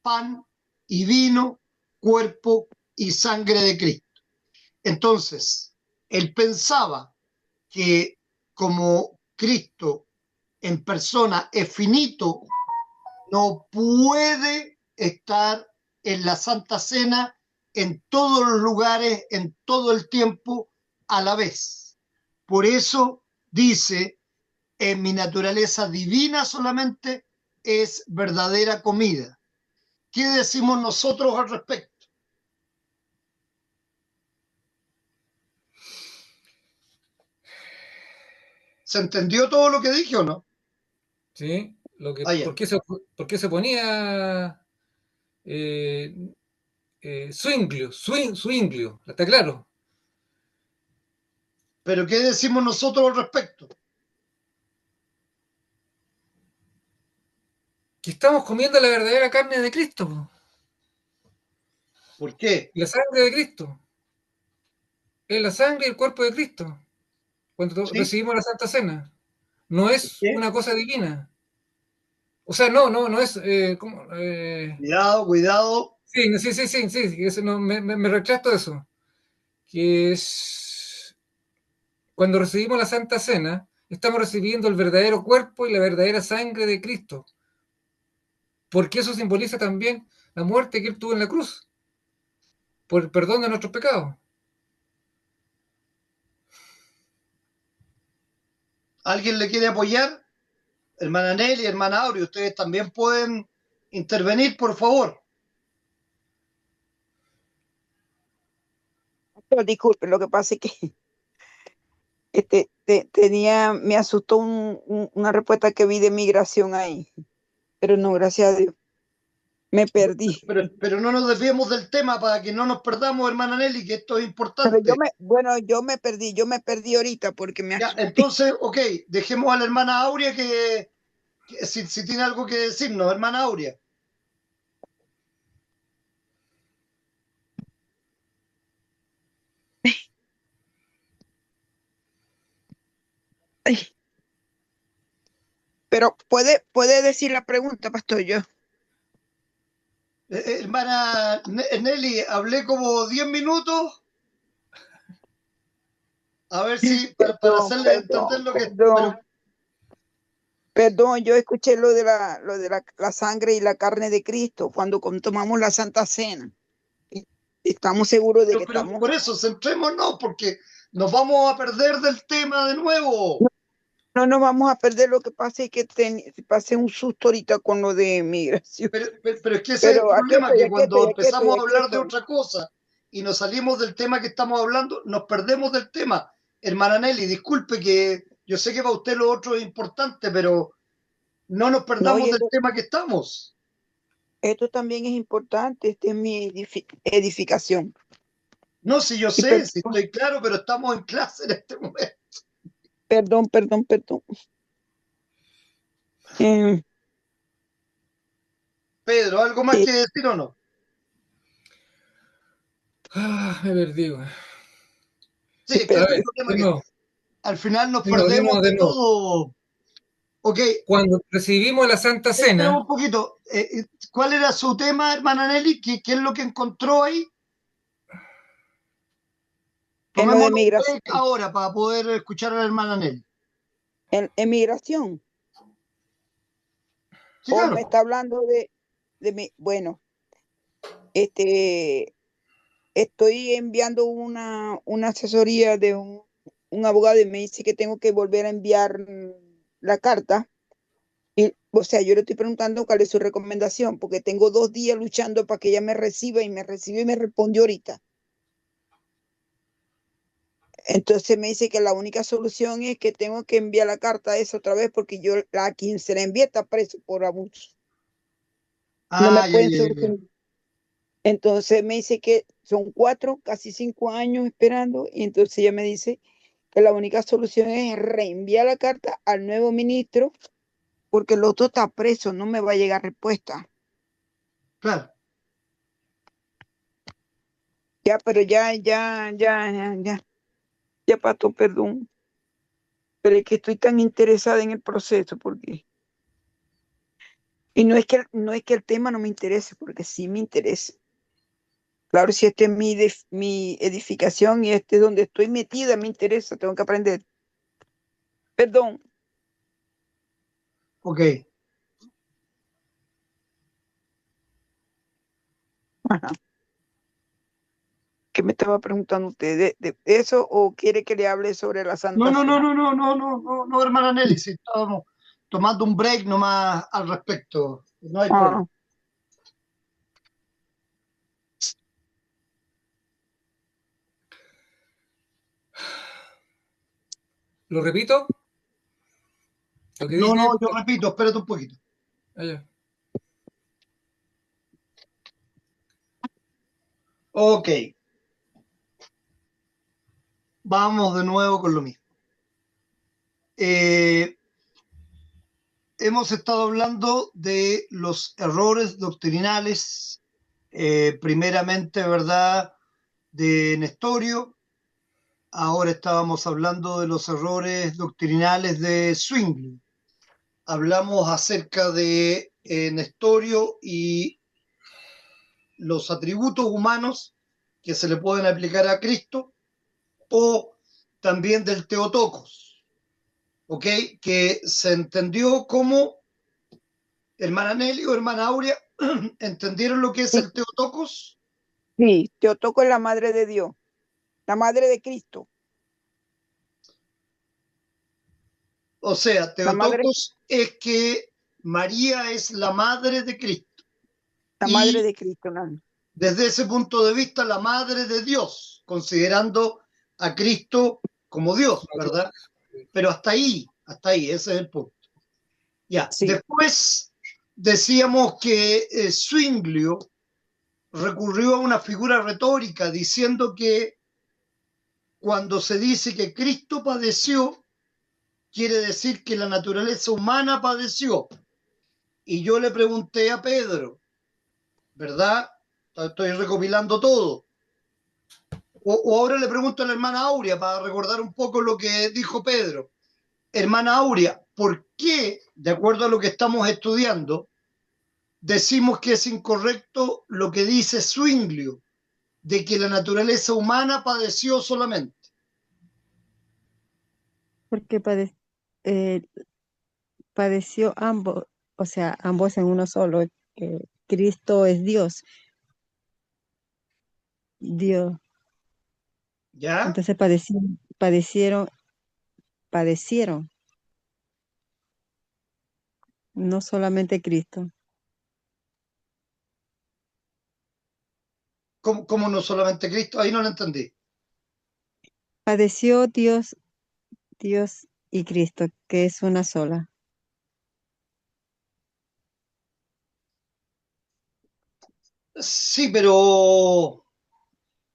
pan y vino, cuerpo y sangre de Cristo. Entonces, él pensaba que como Cristo en persona es finito, no puede estar en la Santa Cena en todos los lugares, en todo el tiempo, a la vez. Por eso dice, en mi naturaleza divina solamente es verdadera comida. ¿Qué decimos nosotros al respecto? ¿Se entendió todo lo que dije o no? ¿Sí? Allá. ¿Por qué se ponía Zwinglio? ¿Está claro? Pero ¿qué decimos nosotros al respecto? Que estamos comiendo la verdadera carne de Cristo, po, ¿Por qué? la sangre de Cristo. Es la sangre y el cuerpo de Cristo cuando ¿Sí? recibimos la Santa Cena. No ¿Por es qué? una cosa divina. O sea, no es. ¿Cómo? Cuidado, cuidado. Sí, eso no, me retracto de eso. Que es. Cuando recibimos la Santa Cena, estamos recibiendo el verdadero cuerpo y la verdadera sangre de Cristo. Porque eso simboliza también la muerte que Él tuvo en la cruz, por el perdón de nuestros pecados. ¿Alguien le quiere apoyar? Hermana Nelly, hermana Auri, ustedes también pueden intervenir, por favor. Disculpe, lo que pasa es que me asustó una respuesta que vi de migración ahí, pero no, gracias a Dios, me perdí. Pero no nos desviemos del tema para que no nos perdamos, hermana Nelly, que esto es Pero importante. bueno, yo me perdí ahorita porque me Ya, asusté. entonces, ok, dejemos a la hermana Aurea que si tiene algo que decirnos, hermana Aurea. Ay, pero puede decir la pregunta, pastor, yo. Hermana Nelly, hablé como 10 minutos, a ver si para hacerle entender lo que... Pero, Perdón, yo escuché lo de la sangre y la carne de Cristo cuando tomamos la Santa Cena. Y estamos seguros de que pero estamos. por eso, centrémonos, porque nos vamos a perder del tema de nuevo. No nos vamos a perder. Lo que pasa es que pasé un susto ahorita con lo de migración. Pero es que ese es el Pero aquí problema, estoy, que aquí estoy, cuando aquí estoy, empezamos a aquí hablar de estoy. otra cosa y nos salimos del tema que estamos hablando, nos perdemos del tema. Hermana Nelly, disculpe que yo sé que para usted lo otro es importante, pero no nos No, perdamos y del tema que estamos. esto también es importante. Esta es mi edificación. No, si yo Y sé, si estoy claro, pero estamos en clase en este momento. perdón, perdón, perdón. Eh, Pedro, ¿algo más eh, que decir o no? Me perdí, güey. Sí, sí, es que ese es A el ver, perdí. problema, de que nuevo, al final nos de nuevo, de perdemos nuevo, de de nuevo. todo. Ok, Cuando recibimos la Santa espera Cena, un poquito. ¿Cuál era su tema, hermana Nelly? ¿Qué es lo que encontró ahí? En lo de Tomémonos un migración. break ahora para poder escuchar a la hermana Nelly. En migración. Sí, O me claro. está hablando bueno, este, estoy enviando una asesoría de un abogado y me dice que tengo que volver a enviar la carta. Y, o sea, yo le estoy preguntando cuál es su recomendación, porque tengo 2 días luchando para que ella me reciba y me recibió y me respondió ahorita. Entonces me dice que la única solución es que tengo que enviar la carta esa otra vez porque yo a quien se la envié está preso por abuso. No me Ah, ya, pueden ya, ya, ya. solucionar. Entonces me dice que son 4, casi 5 años esperando, y entonces ella me dice que la única solución es reenviar la carta al nuevo ministro, porque el otro está preso, no me va a llegar respuesta. Claro. Ya, pero ya, Pato, perdón. Pero es que estoy tan interesada en el proceso, porque, y no es que el tema no me interese, porque sí me interesa. Claro, si esta es mi edificación y este es donde estoy metida, me interesa, tengo que aprender. Perdón. Ok. Ajá. ¿Qué me estaba preguntando usted? ¿De eso o quiere que le hable sobre la No, Santa no, no, Cena? no, no, no, no, no, no, hermana Nelly, si estábamos tomando un break nomás al respecto. No hay problema. Ah, ¿lo repito? Lo que No, no, dije. yo repito, espérate un poquito. Allá. Ok, vamos de nuevo con lo mismo. Eh, hemos estado hablando de los errores doctrinales, primeramente, ¿verdad?, de Nestorio. Ahora estábamos hablando de los errores doctrinales de Zwingli. Hablamos acerca de Nestorio y los atributos humanos que se le pueden aplicar a Cristo, o también del Teotocos, ¿ok? Que se entendió como, hermana Nelly o hermana Aurea, ¿entendieron lo que es sí, el Teotocos? sí, Teotocos es la madre de Dios, la madre de Cristo, O sea, la madre, Teotocos es que María es la madre de Cristo la madre y de Cristo, ¿no? desde ese punto de vista la madre de Dios, considerando a Cristo como Dios, ¿verdad? Pero hasta ahí, ese es el punto. Ya, Sí, después decíamos que Zwinglio recurrió a una figura retórica diciendo que cuando se dice que Cristo padeció, quiere decir que la naturaleza humana padeció. Y yo le pregunté a Pedro, ¿verdad? Estoy recopilando todo. O ahora le pregunto a la hermana Aurea para recordar un poco lo que dijo Pedro. Hermana Aurea, ¿por qué, de acuerdo a lo que estamos estudiando, decimos que es incorrecto lo que dice Zwinglio, de que la naturaleza humana padeció solamente? porque eh, padeció ambos, o sea, ambos en uno solo, que Cristo es Dios, Dios. ¿Ya? Entonces padecieron, no solamente Cristo. ¿Cómo no solamente Cristo? Ahí no lo entendí. Padeció Dios, Dios y Cristo, que es una sola. Sí, pero,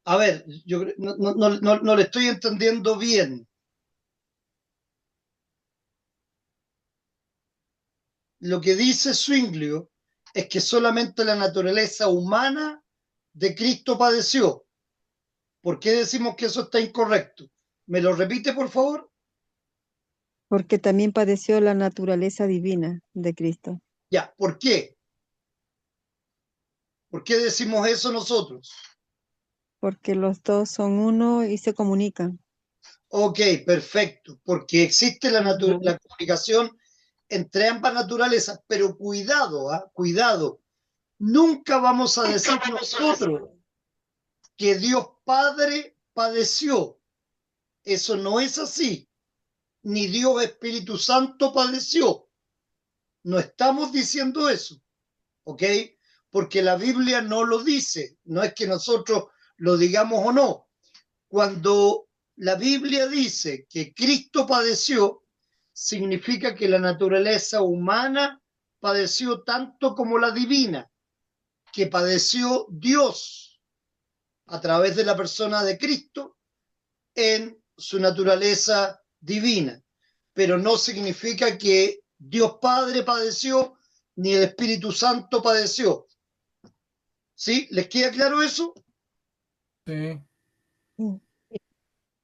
a ver, no le estoy entendiendo bien. Lo que dice Zwinglio es que solamente la naturaleza humana de Cristo padeció. ¿Por qué decimos que eso está incorrecto? ¿Me lo repite, por favor? Porque también padeció la naturaleza divina de Cristo. Ya, ¿por qué? ¿Por qué decimos eso nosotros? Porque los dos son uno y se comunican. Ok, perfecto, porque existe Ujú. la comunicación entre ambas naturalezas, pero cuidado, ¿ah? Cuidado, nunca vamos a decir nosotros que Dios Padre padeció. Eso no es así. Ni Dios Espíritu Santo padeció. No estamos diciendo eso, ¿ok? Porque la Biblia no lo dice. No es que nosotros lo digamos o no. Cuando la Biblia dice que Cristo padeció, significa que la naturaleza humana padeció tanto como la divina, que padeció Dios a través de la persona de Cristo en su naturaleza divina. Pero no significa que Dios Padre padeció ni el Espíritu Santo padeció. ¿Sí? ¿Les queda claro eso? Sí.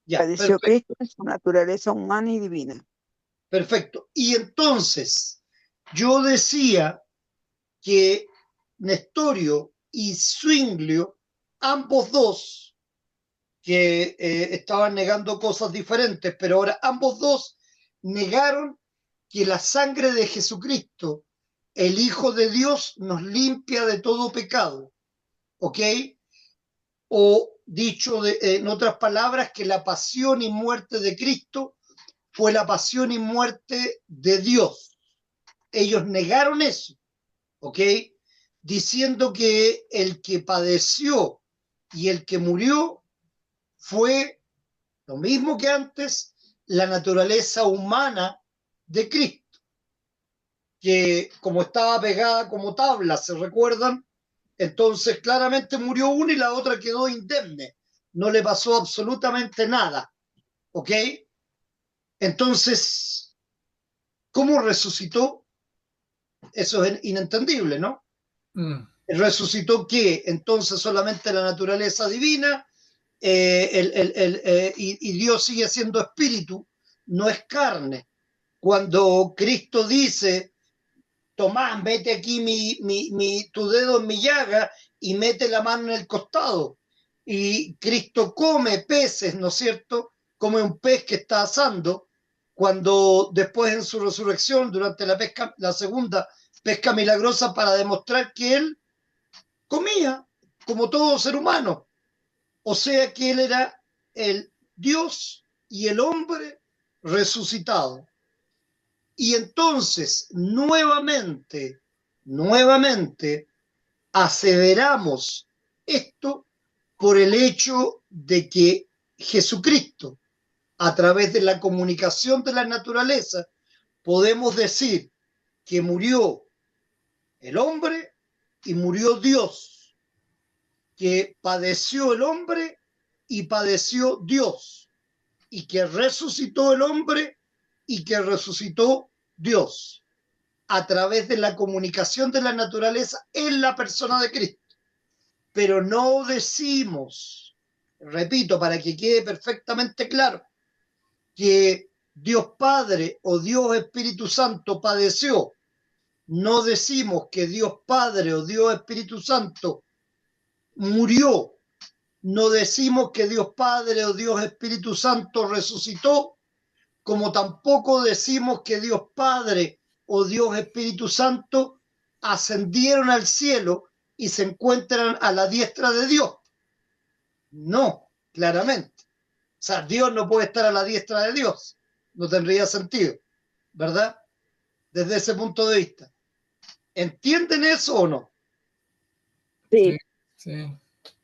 Ya, Padeció perfecto, Cristo en su naturaleza humana y divina. perfecto. Y entonces, yo decía que Nestorio y Zwinglio, ambos dos, que estaban negando cosas diferentes, pero ahora ambos dos negaron que la sangre de Jesucristo, el Hijo de Dios, nos limpia de todo pecado, ¿ok? O dicho en otras palabras, que la pasión y muerte de Cristo fue la pasión y muerte de Dios. Ellos negaron eso, ¿ok? Diciendo que el que padeció y el que murió fue lo mismo que antes, la naturaleza humana de Cristo, que como estaba pegada como tabla, ¿se recuerdan? Entonces claramente murió una y la otra quedó indemne, no le pasó absolutamente nada, ¿ok? Entonces, ¿cómo resucitó? Eso es inentendible, ¿no? Mm. ¿Resucitó qué? Entonces solamente la naturaleza divina, y Dios sigue siendo espíritu, no es carne. Cuando Cristo dice, Tomás, mete aquí tu dedo en mi llaga y mete la mano en el costado. Y Cristo come peces, ¿no es cierto? Come un pez que está asando, cuando después en su resurrección, durante la pesca, la segunda pesca milagrosa, para demostrar que él comía como todo ser humano. O sea que él era el Dios y el hombre resucitado. Y entonces, nuevamente, aseveramos esto por el hecho de que Jesucristo, a través de la comunicación de la naturaleza, podemos decir que murió el hombre y murió Dios, que padeció el hombre y padeció Dios, y que resucitó el hombre y que resucitó Dios, a través de la comunicación de la naturaleza en la persona de Cristo. Pero no decimos, repito, para que quede perfectamente claro, que Dios Padre o Dios Espíritu Santo padeció. No decimos que Dios Padre o Dios Espíritu Santo murió. No decimos que Dios Padre o Dios Espíritu Santo resucitó, como tampoco decimos que Dios Padre o Dios Espíritu Santo ascendieron al cielo y se encuentran a la diestra de Dios. No, claramente. O sea, Dios no puede estar a la diestra de Dios. No tendría sentido, ¿verdad? desde ese punto de vista. ¿Entienden eso o no? Sí, Sí.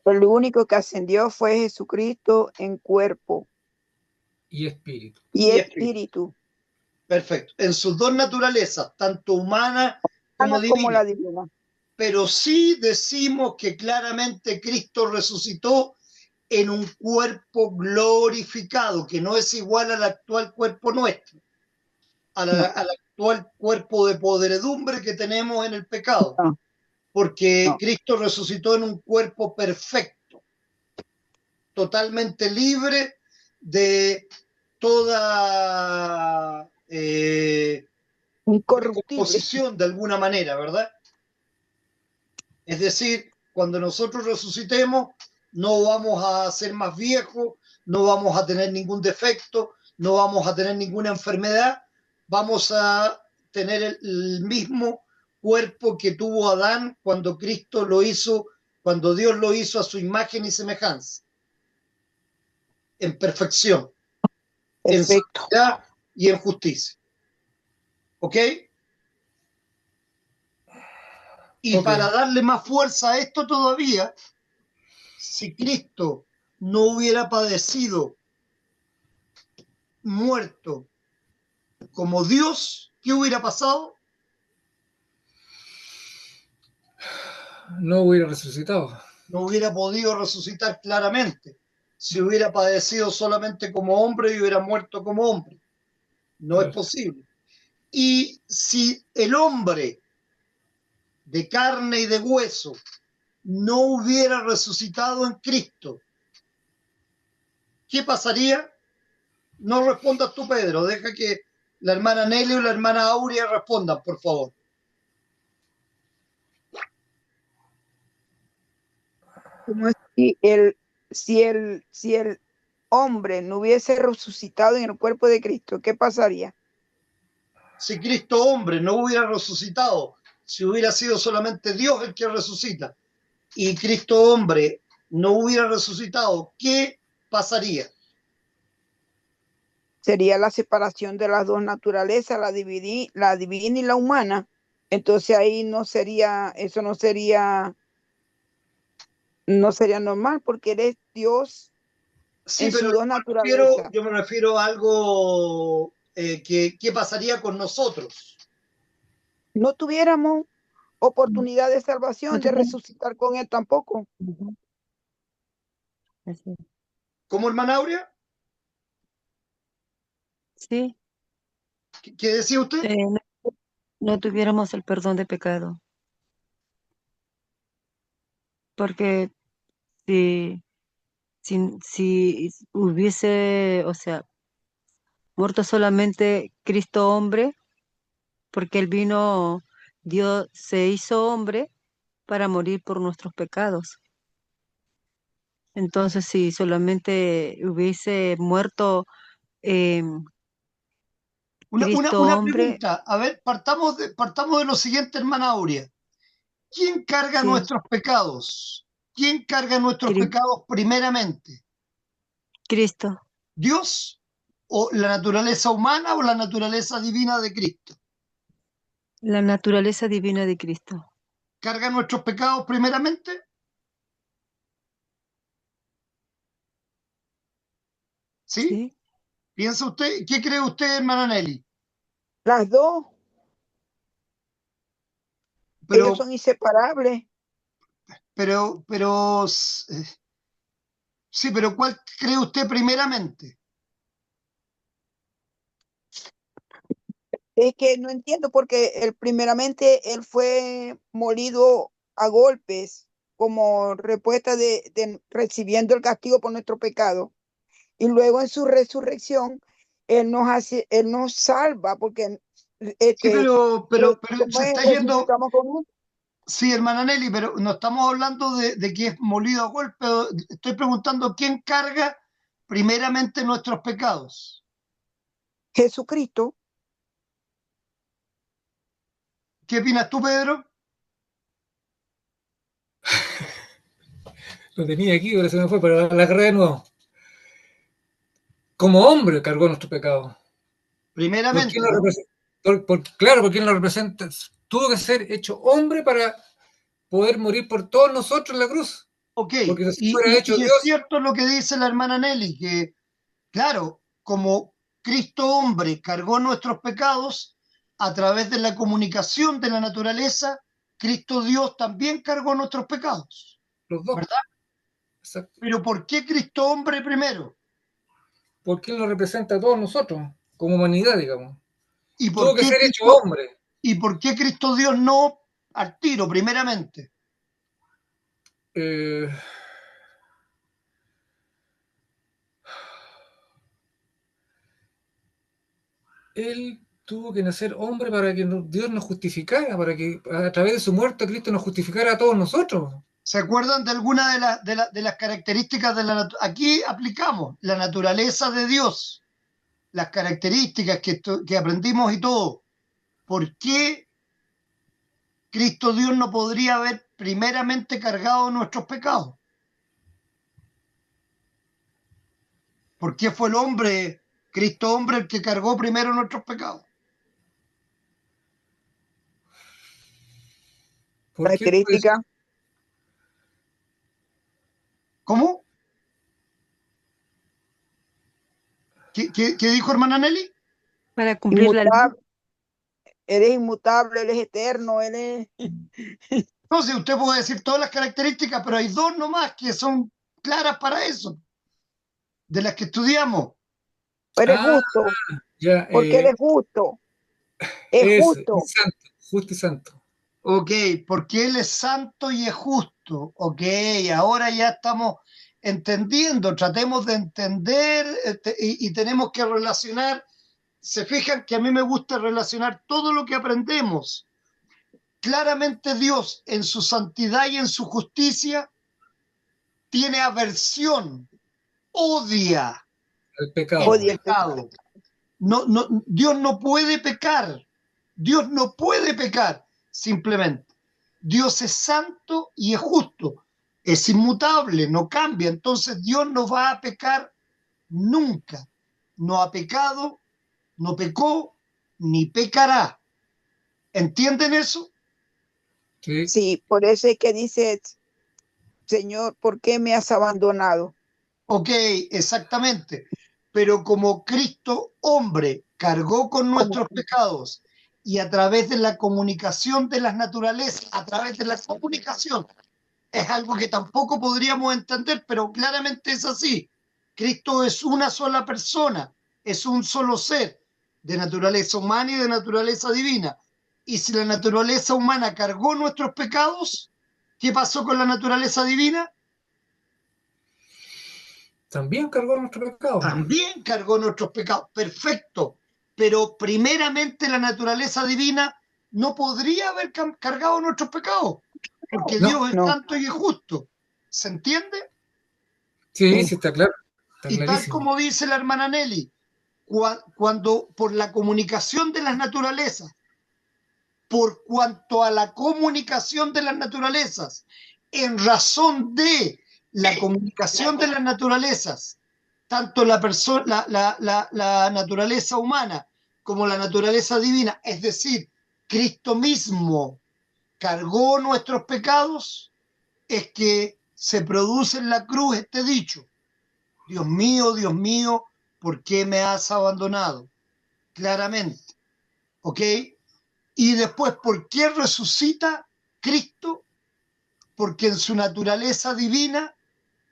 el único que ascendió fue Jesucristo en cuerpo Y espíritu. y Y espíritu. espíritu, Perfecto. En sus dos naturalezas, tanto humana como como divina. la divina. Pero sí decimos que claramente Cristo resucitó en un cuerpo glorificado, que no es igual al actual cuerpo nuestro, No, al actual cuerpo de podredumbre que tenemos en el pecado, no, porque no. Cristo resucitó en un cuerpo perfecto, totalmente libre de toda Incorruptible. decomposición de alguna manera, ¿verdad? Es decir, cuando nosotros resucitemos, no vamos a ser más viejos, no vamos a tener ningún defecto, no vamos a tener ninguna enfermedad, vamos a tener el mismo cuerpo que tuvo Adán cuando Cristo lo hizo, cuando Dios lo hizo a su imagen y semejanza, en perfección, en Perfecto. santidad y en justicia. ¿Ok? Y Ok. para darle más fuerza a esto todavía, si Cristo no hubiera padecido, muerto como Dios, ¿qué hubiera pasado? No hubiera resucitado. No hubiera podido resucitar claramente. Si hubiera padecido solamente como hombre y hubiera muerto como hombre. No es Claro. posible. Y si el hombre de carne y de hueso no hubiera resucitado en Cristo, ¿qué pasaría? No respondas tú, Pedro. Deja que la hermana Nelly o la hermana Aurea respondan, por favor. Como es si el hombre no hubiese resucitado en el cuerpo de Cristo, ¿qué pasaría? Si Cristo hombre no hubiera resucitado, si hubiera sido solamente Dios el que resucita, y Cristo hombre no hubiera resucitado, ¿qué pasaría? Sería la separación de las dos naturalezas, la divina y la humana. Entonces ahí eso no sería normal porque eres Dios Sí, en pero sus dos naturalezas. yo me refiero a algo que pasaría con nosotros. No tuviéramos Mm. oportunidad de No salvación, de tuviera- resucitar con él tampoco. Ujú. Así es. ¿Cómo, hermana Aurea? Sí, ¿Qué decía usted? no tuviéramos el perdón de pecado, porque si, si hubiese, o sea, muerto solamente Cristo hombre, porque Él vino, Dios se hizo hombre para morir por nuestros pecados. Entonces, si solamente hubiese muerto eh, Cristo Una hombre, pregunta. A ver, partamos de lo siguiente, hermana Aurea. ¿Quién carga sí, nuestros pecados? ¿Quién carga nuestros Cri- pecados primeramente? Cristo, ¿Dios o la naturaleza humana o la naturaleza divina de Cristo? la naturaleza divina de Cristo, ¿Carga nuestros pecados primeramente? ¿Sí? ¿sí? ¿Piensa usted? ¿Qué cree usted, hermana Nelly? Las dos, ellos Pero, son inseparables. pero, sí, pero ¿cuál cree usted primeramente? Es que no entiendo porque primeramente él fue molido a golpes como respuesta de recibiendo el castigo por nuestro pecado. Y luego en su resurrección, él nos salva porque Sí, este, pero ¿cómo se es? está yendo. Resucitamos con él. Sí, hermana Nelly, pero no estamos hablando de que es molido a golpe. Estoy preguntando quién carga primeramente nuestros pecados. Jesucristo. ¿Qué opinas tú, Pedro? Lo tenía aquí, ahora se me fue, pero la carrera de nuevo. Como hombre cargó nuestro pecado. ¿Por qué Primeramente, no ¿no? representa? Claro, porque él nos representa, tuvo que ser hecho hombre para poder morir por todos nosotros en la cruz. Ok, Porque si fuera hecho y es Dios, cierto lo que dice la hermana Nelly, que claro, como Cristo hombre cargó nuestros pecados a través de la comunicación de la naturaleza, Cristo Dios también cargó nuestros pecados, los dos. ¿verdad? Exacto. Pero ¿por qué Cristo hombre primero? Porque él nos representa a todos nosotros, como humanidad, digamos. ¿Y Tuvo por que qué ser hecho Cristo, hombre. y por qué Cristo Dios no al tiro, primeramente? Eh, él tuvo que nacer hombre para que Dios nos justificara, para que a través de su muerte Cristo nos justificara a todos nosotros. ¿Se acuerdan de alguna de las características de la naturaleza? Aquí aplicamos la naturaleza de Dios, las características que aprendimos y todo. ¿Por qué Cristo Dios no podría haber primeramente cargado nuestros pecados? ¿Por qué fue el hombre, Cristo hombre, el que cargó primero nuestros pecados? ¿Por qué? Pues, Característica. ¿Cómo? ¿Qué dijo hermana Nelly? Para cumplir la ley. Inmutable. Él es inmutable, Él es eterno, Él es... No sé, usted puede decir todas las características, pero hay dos nomás que son claras para eso, de las que estudiamos. Él es ah, justo, ya, porque Él es justo. Es es justo. santo, justo y santo. Ok, porque Él es santo y es justo. Ok, ahora ya estamos entendiendo, tratemos de entender y tenemos que relacionar. Se fijan que a mí me gusta relacionar todo lo que aprendemos. Claramente Dios en su santidad y en su justicia tiene aversión, odia El el pecado. Odia el pecado. No, no, Dios no puede pecar. Dios no puede pecar, simplemente. Dios es santo y es justo. Es inmutable, no cambia. Entonces Dios no va a pecar nunca. No ha pecado, no pecó, ni pecará. ¿Entienden eso? Sí. Sí, por eso es que dice, Señor, ¿por qué me has abandonado? Ok, exactamente. Pero como Cristo hombre cargó con Como nuestros pecados y a través de la comunicación de las naturalezas, a través de la comunicación, es algo que tampoco podríamos entender, pero claramente es así. Cristo es una sola persona, es un solo ser de naturaleza humana y de naturaleza divina. Y si la naturaleza humana cargó nuestros pecados, ¿qué pasó con la naturaleza divina? También cargó nuestro pecado. También cargó nuestros pecados. Perfecto. Pero primeramente la naturaleza divina no podría haber cargado nuestros pecados, porque No, Dios es no, santo y es justo. ¿Se entiende? sí, sí, sí, está claro. Está Y tal clarísimo. como dice la hermana Nelly, cuando por la comunicación de las naturalezas, por cuanto a la comunicación de las naturalezas, en razón de la comunicación de las naturalezas, tanto la naturaleza humana como la naturaleza divina, es decir, Cristo mismo cargó nuestros pecados, es que se produce en la cruz este dicho: Dios mío, ¿por qué me has abandonado? Claramente, ¿ok? Y después, ¿por qué resucita Cristo? Porque en su naturaleza divina,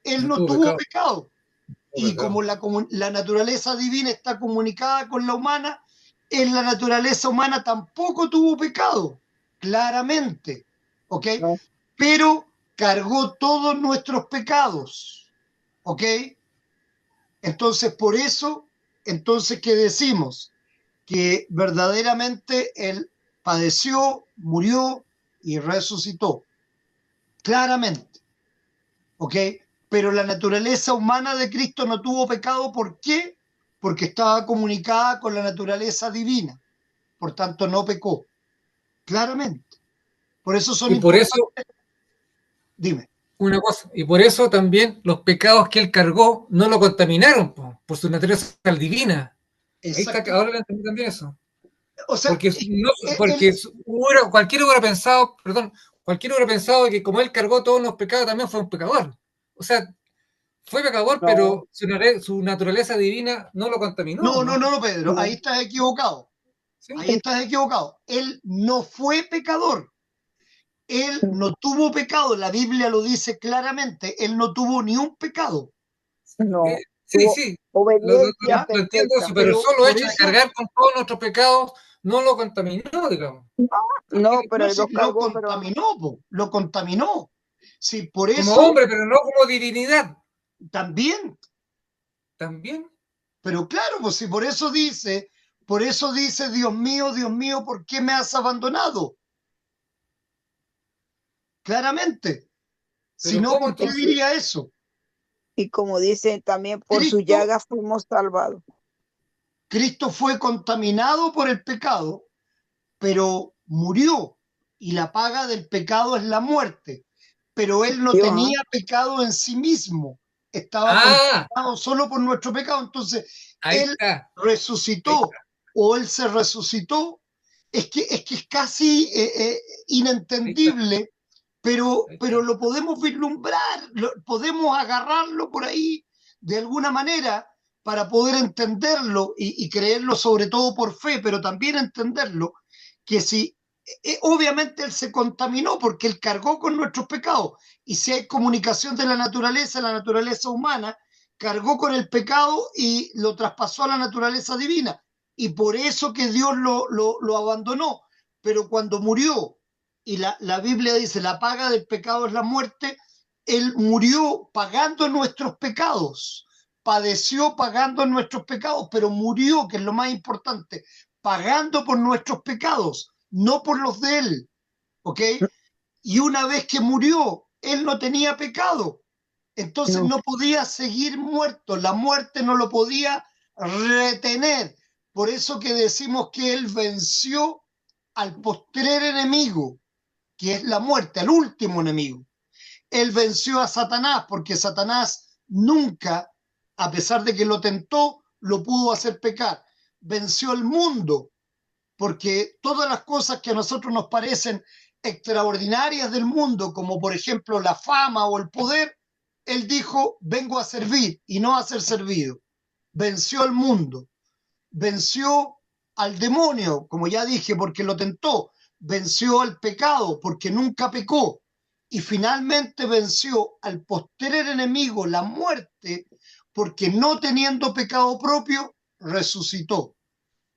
Él No no tuvo tuvo pecado. pecado. No tuvo Y como pecado. la naturaleza divina está comunicada con la humana, en la naturaleza humana tampoco tuvo pecado, claramente, ¿ok? no. Pero cargó todos nuestros pecados, ¿ok? Entonces, por eso, entonces, ¿qué decimos? Que verdaderamente Él padeció, murió y resucitó, claramente, ¿ok? Pero la naturaleza humana de Cristo no tuvo pecado, ¿por qué? Porque estaba comunicada con la naturaleza divina, por tanto no pecó, claramente. Por eso son Y por eso, importantes, dime. una cosa, y por eso también los pecados que él cargó no lo contaminaron por su naturaleza divina. Ahí está, Exacto. ahora lo entendí también eso. O sea, Porque, no, él, cualquiera hubiera pensado, perdón, cualquiera hubiera pensado que como él cargó todos los pecados, también fue un pecador. O sea, fue pecador, No, pero su naturaleza divina no lo contaminó, no, no, ¿no? no, no, Pedro, ahí no. estás equivocado. ¿Sí? Ahí estás equivocado. Él no fue pecador. Él no tuvo pecado. La Biblia lo dice claramente. Él no tuvo ni un pecado. No, Sí, tuvo sí, obediencia ¿Ya? lo entiendo perfecta. eso, pero el Pero solo por hecho de eso, cargar con todos nuestros pecados no lo contaminó, digamos. No, pero no, él sí, los lo cargó, pero contaminó, po, lo contaminó. Sí, por Como eso hombre, pero no como divinidad. también. También. Pero claro, pues si por eso dice, Dios mío, ¿por qué me has abandonado? Claramente. Si Pero no, ¿cómo ¿por qué entonces? diría eso? y como dice también, por su Cristo, llaga fuimos salvados. Cristo fue contaminado por el pecado, pero murió y la paga del pecado es la muerte. Pero él no Dios, ¿ah? tenía pecado en sí mismo, estaba Ah, contaminado solo por nuestro pecado. Entonces, ahí él está, ahí resucitó está, o él se resucitó. Es casi ahí está, inentendible, ahí pero está. lo podemos vislumbrar, podemos agarrarlo por ahí de alguna manera para poder entenderlo y creerlo sobre todo por fe, pero también entenderlo que si obviamente él se contaminó porque él cargó con nuestros pecados y si hay comunicación de la naturaleza humana cargó con el pecado y lo traspasó a la naturaleza divina y por eso que Dios lo abandonó, pero cuando murió y la Biblia dice la paga del pecado es la muerte, él murió pagando nuestros pecados, padeció pagando nuestros pecados, pero murió, que es lo más importante, pagando por nuestros pecados, no por los de él, ¿ok? Y una vez que murió, él no tenía pecado, entonces No, no podía seguir muerto, la muerte no lo podía retener. Por eso que decimos que él venció al postrer enemigo, que es la muerte, al último enemigo. Él venció a Satanás porque Satanás nunca, a pesar de que lo tentó, lo pudo hacer pecar. Venció al mundo porque todas las cosas que a nosotros nos parecen extraordinarias del mundo, como por ejemplo la fama o el poder, él dijo, vengo a servir y no a ser servido. Venció al mundo, venció al demonio, como ya dije, porque lo tentó, venció al pecado, porque nunca pecó, y finalmente venció al postrer enemigo, la muerte, porque no teniendo pecado propio, resucitó.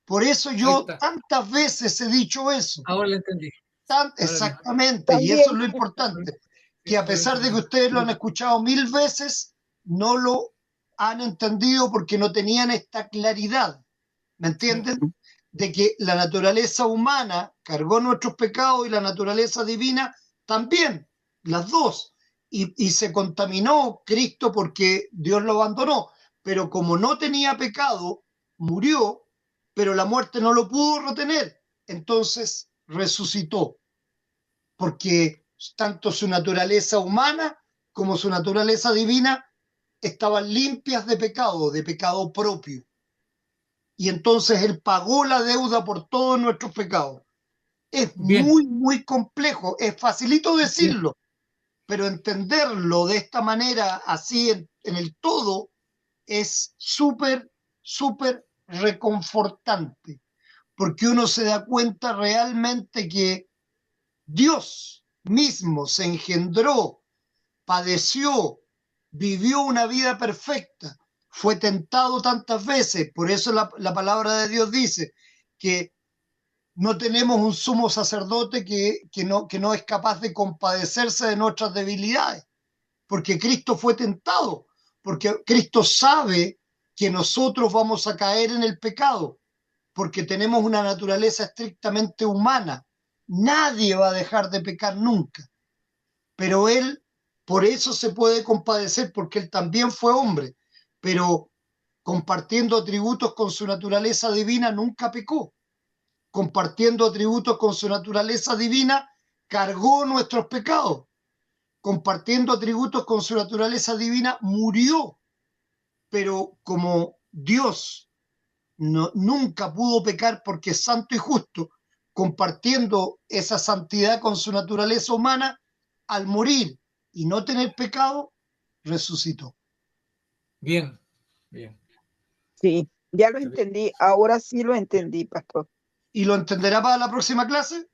Por eso Ahí yo está. tantas veces he dicho eso, Ahora lo entendí. Ahora lo entendí. exactamente, y eso es también. lo importante, Sí, que a ahora lo pesar de que entendí. ustedes lo han escuchado 1000 veces, no lo han entendido porque no tenían esta claridad, ¿me Sí. entienden? De que la naturaleza humana cargó nuestros pecados y la naturaleza divina también, las dos, y se contaminó Cristo porque Dios lo abandonó, pero como no tenía pecado, murió, pero la muerte no lo pudo retener, entonces resucitó, porque tanto su naturaleza humana como su naturaleza divina estaban limpias de pecado propio. Y entonces Él pagó la deuda por todos nuestros pecados. Es Bien, muy, muy complejo, es facilito bien. decirlo, pero entenderlo de esta manera, así en el todo, es súper, súper reconfortante, porque uno se da cuenta realmente que Dios mismo se engendró, padeció, vivió una vida perfecta, fue tentado tantas veces, por eso la palabra de Dios dice que no tenemos un sumo sacerdote que no es capaz de compadecerse de nuestras debilidades, porque Cristo fue tentado, porque Cristo sabe que nosotros vamos a caer en el pecado, porque tenemos una naturaleza estrictamente humana. Nadie va a dejar de pecar nunca, pero Él por eso se puede compadecer, porque Él también fue hombre, pero compartiendo atributos con su naturaleza divina nunca pecó, compartiendo atributos con su naturaleza divina cargó nuestros pecados, compartiendo atributos con su naturaleza divina murió, pero como Dios no, nunca pudo pecar porque es santo y justo, compartiendo esa santidad con su naturaleza humana, al morir y no tener pecado, resucitó. Bien, bien. Sí, ya lo entendí. Ahora sí lo entendí, pastor. ¿Y lo entenderá para la próxima clase?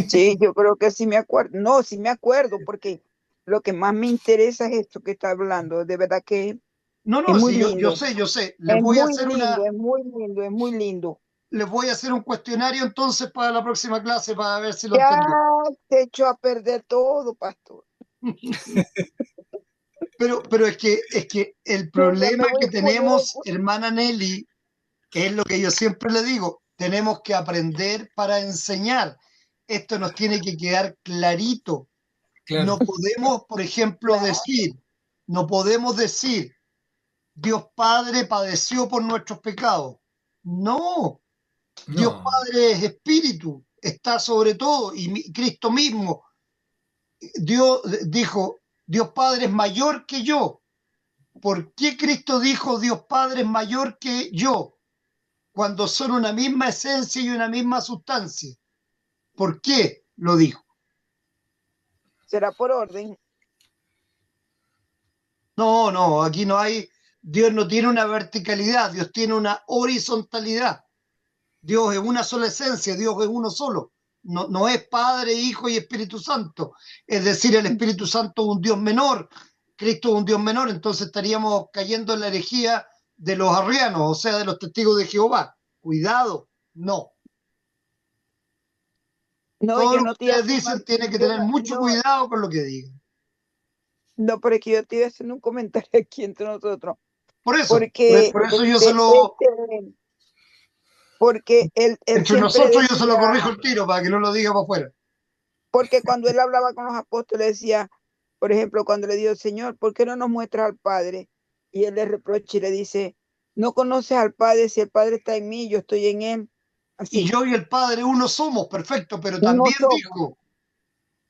Sí, yo creo que sí me acuerdo. No, sí me acuerdo, porque lo que más me interesa es esto que está hablando. De verdad que No, es no, muy sí, yo lindo. sé, yo sé. Es muy lindo, es muy lindo, es muy lindo. Les voy a hacer un cuestionario entonces para la próxima clase para ver si lo Ya entendió. te echó a perder todo, pastor. Pero es que el Yo ya problema me voy que a poner tenemos, hermana Nelly, es lo que yo siempre le digo, tenemos que aprender para enseñar. Esto nos tiene que quedar clarito. Claro. No podemos, por ejemplo, claro. decir, no podemos decir, Dios Padre padeció por nuestros pecados. No, Dios No, Padre es espíritu, está sobre todo, y Cristo mismo, Dios dijo, Dios Padre es mayor que yo. ¿Por qué Cristo dijo Dios Padre es mayor que yo? Cuando son una misma esencia y una misma sustancia. ¿Por qué lo dijo? Será por orden. No, no, aquí no hay, Dios no tiene una verticalidad, Dios tiene una horizontalidad. Dios es una sola esencia, Dios es uno solo. No, no es Padre, Hijo y Espíritu Santo. Es decir, el Espíritu Santo es un Dios menor, Cristo es un Dios menor, entonces estaríamos cayendo en la herejía de los arrianos, o sea, de los testigos de Jehová. Cuidado, no. No, Todo yo lo que no te iba a ustedes tomar, dicen tiene que yo tener no, mucho no, cuidado con lo que digan. no, pero es que yo te iba a hacer un comentario aquí entre nosotros, Por eso, porque por eso yo se lo, porque él entre siempre nosotros yo se lo decía, corrijo el tiro para que no lo diga para afuera. porque cuando él hablaba con los apóstoles decía, por ejemplo, cuando le dijo, Señor, ¿por qué no nos muestras al Padre? Y él le reprocha y le dice, no conoces al Padre, si el Padre está en mí, yo estoy en él. Y Así, yo y el Padre uno somos, perfecto, uno somos.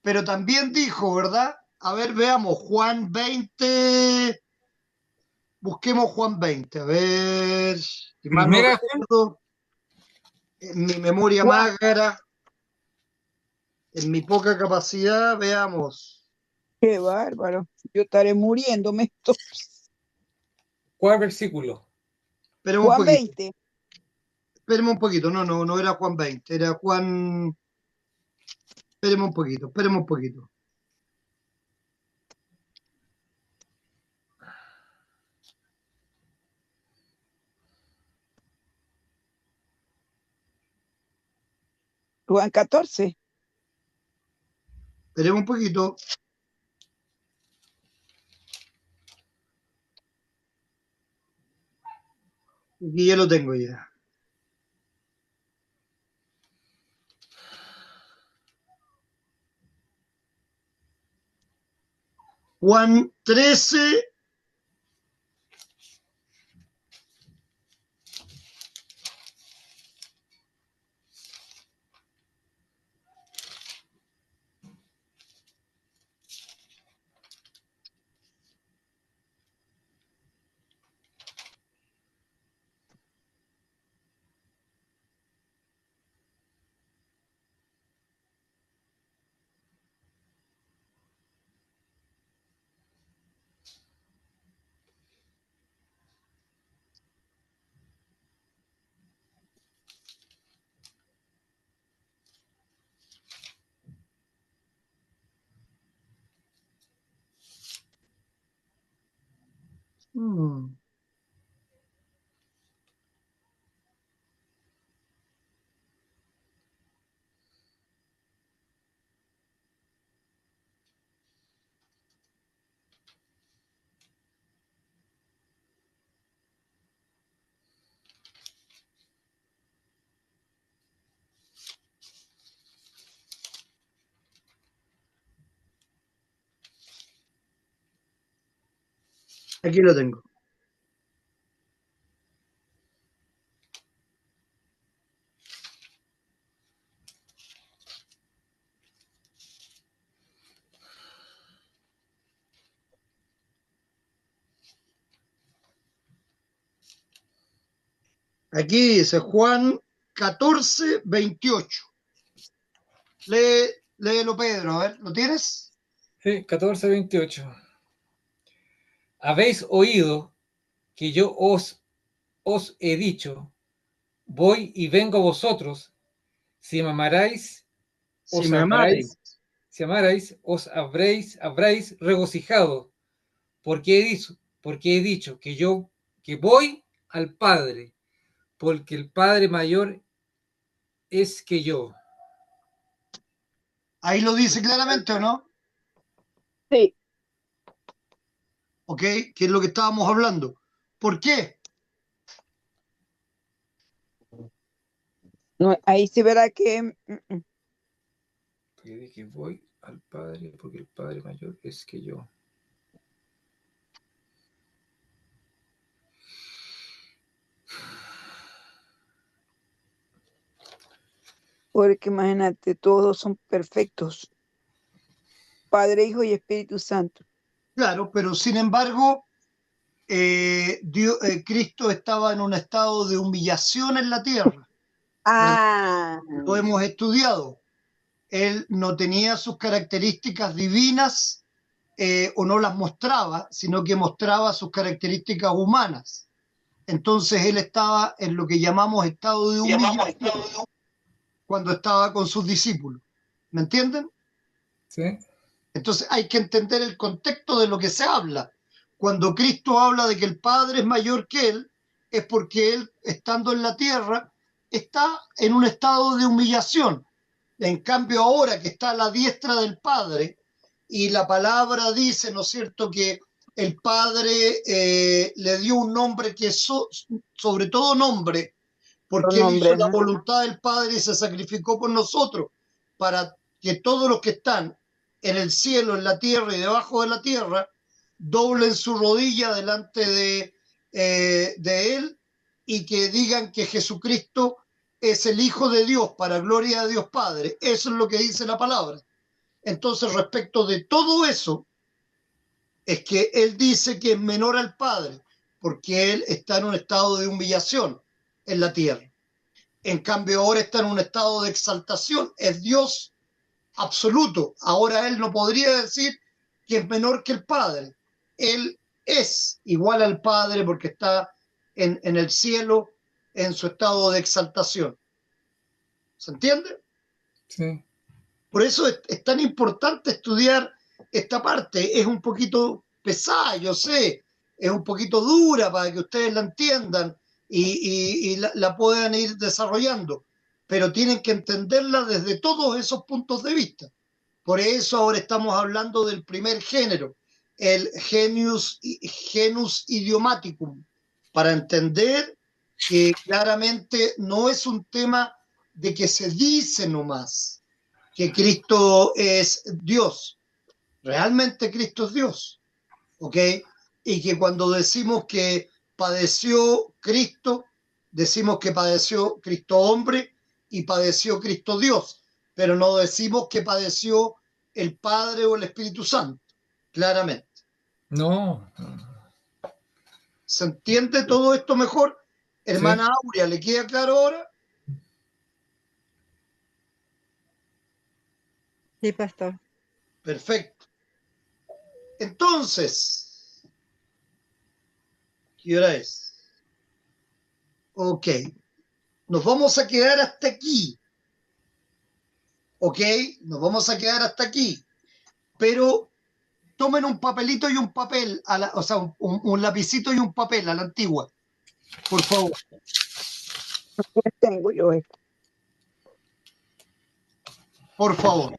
pero también dijo, ¿verdad? A ver, veamos, Juan 20, busquemos Juan 20, a ver, si mal no primera, recuerdo, en mi memoria Juan, mágara, en mi poca capacidad, veamos. qué bárbaro, yo estaré muriéndome esto. ¿cuál versículo? Esperemos un Juan poquito, 20. esperemos un poquito, no, no, no era Juan 20, era Juan, esperemos un poquito. Juan 14. Esperemos un poquito. Aquí ya lo tengo ya. Juan 13, hmm, aquí lo tengo. Aquí dice Juan 14, 28. Léelo, Pedro, a ver, ¿lo tienes? Sí, 14, 28. Habéis oído que yo os he dicho, voy y vengo a vosotros. Si me amarais, Si os me habráis, amarais. si amarais, os habréis regocijado, porque he dicho que voy al Padre, porque el Padre mayor es que yo. Ahí lo dice claramente, ¿o no? Sí, ¿Ok? Que es lo que estábamos hablando. ¿Por qué? no, ahí sí verá que Porque dije, voy al Padre, porque el Padre mayor es que yo. porque imagínate, todos son perfectos. Padre, Hijo y Espíritu Santo. Claro, pero sin embargo, Cristo estaba en un estado de humillación en la tierra. Ah, Lo hemos estudiado. Él no tenía sus características divinas o no las mostraba, sino que mostraba sus características humanas. Entonces él estaba en lo que llamamos estado de humillación cuando estaba con sus discípulos. ¿Me entienden? ¿Sí? Entonces hay que entender el contexto de lo que se habla. Cuando Cristo habla de que el Padre es mayor que él, es porque él, estando en la tierra, está en un estado de humillación. En cambio, ahora que está a la diestra del Padre, y la palabra dice, ¿no es cierto?, que el Padre le dio un nombre que es sobre todo nombre, los porque él hizo nombres, la ¿no? voluntad del Padre y se sacrificó por nosotros, para que todos los que están en el cielo, en la tierra y debajo de la tierra, doblen su rodilla delante de él y que digan que Jesucristo es el Hijo de Dios para gloria de Dios Padre. Eso es lo que dice la palabra. Entonces, respecto de todo eso, es que él dice que es menor al Padre, porque él está en un estado de humillación en la tierra. En cambio, ahora está en un estado de exaltación. Es Dios absoluto. Ahora él no podría decir que es menor que el Padre. Él es igual al Padre porque está en el cielo en su estado de exaltación. ¿Se entiende? Sí. Por eso es tan importante estudiar esta parte. Es un poquito pesada, yo sé, es un poquito dura para que ustedes la entiendan y la puedan ir desarrollando, pero tienen que entenderla desde todos esos puntos de vista. Por eso ahora estamos hablando del primer género, el genus idiomaticum, para entender que claramente no es un tema de que se dice nomás que Cristo es Dios. Realmente Cristo es Dios, ¿ok? Y que cuando decimos que padeció Cristo, decimos que padeció Cristo hombre y padeció Cristo Dios, pero no decimos que padeció el Padre o el Espíritu Santo, claramente. No. ¿Se entiende todo esto mejor? Sí. Hermana Aurea, ¿le queda claro ahora? Sí, pastor. Perfecto. Entonces, ¿qué hora es? Ok, nos vamos a quedar hasta aquí, ¿ok? Nos vamos a quedar hasta aquí, pero tomen un papelito y un papel, o sea, un lapicito y un papel a la antigua, por favor, Tengo yo esto. por favor.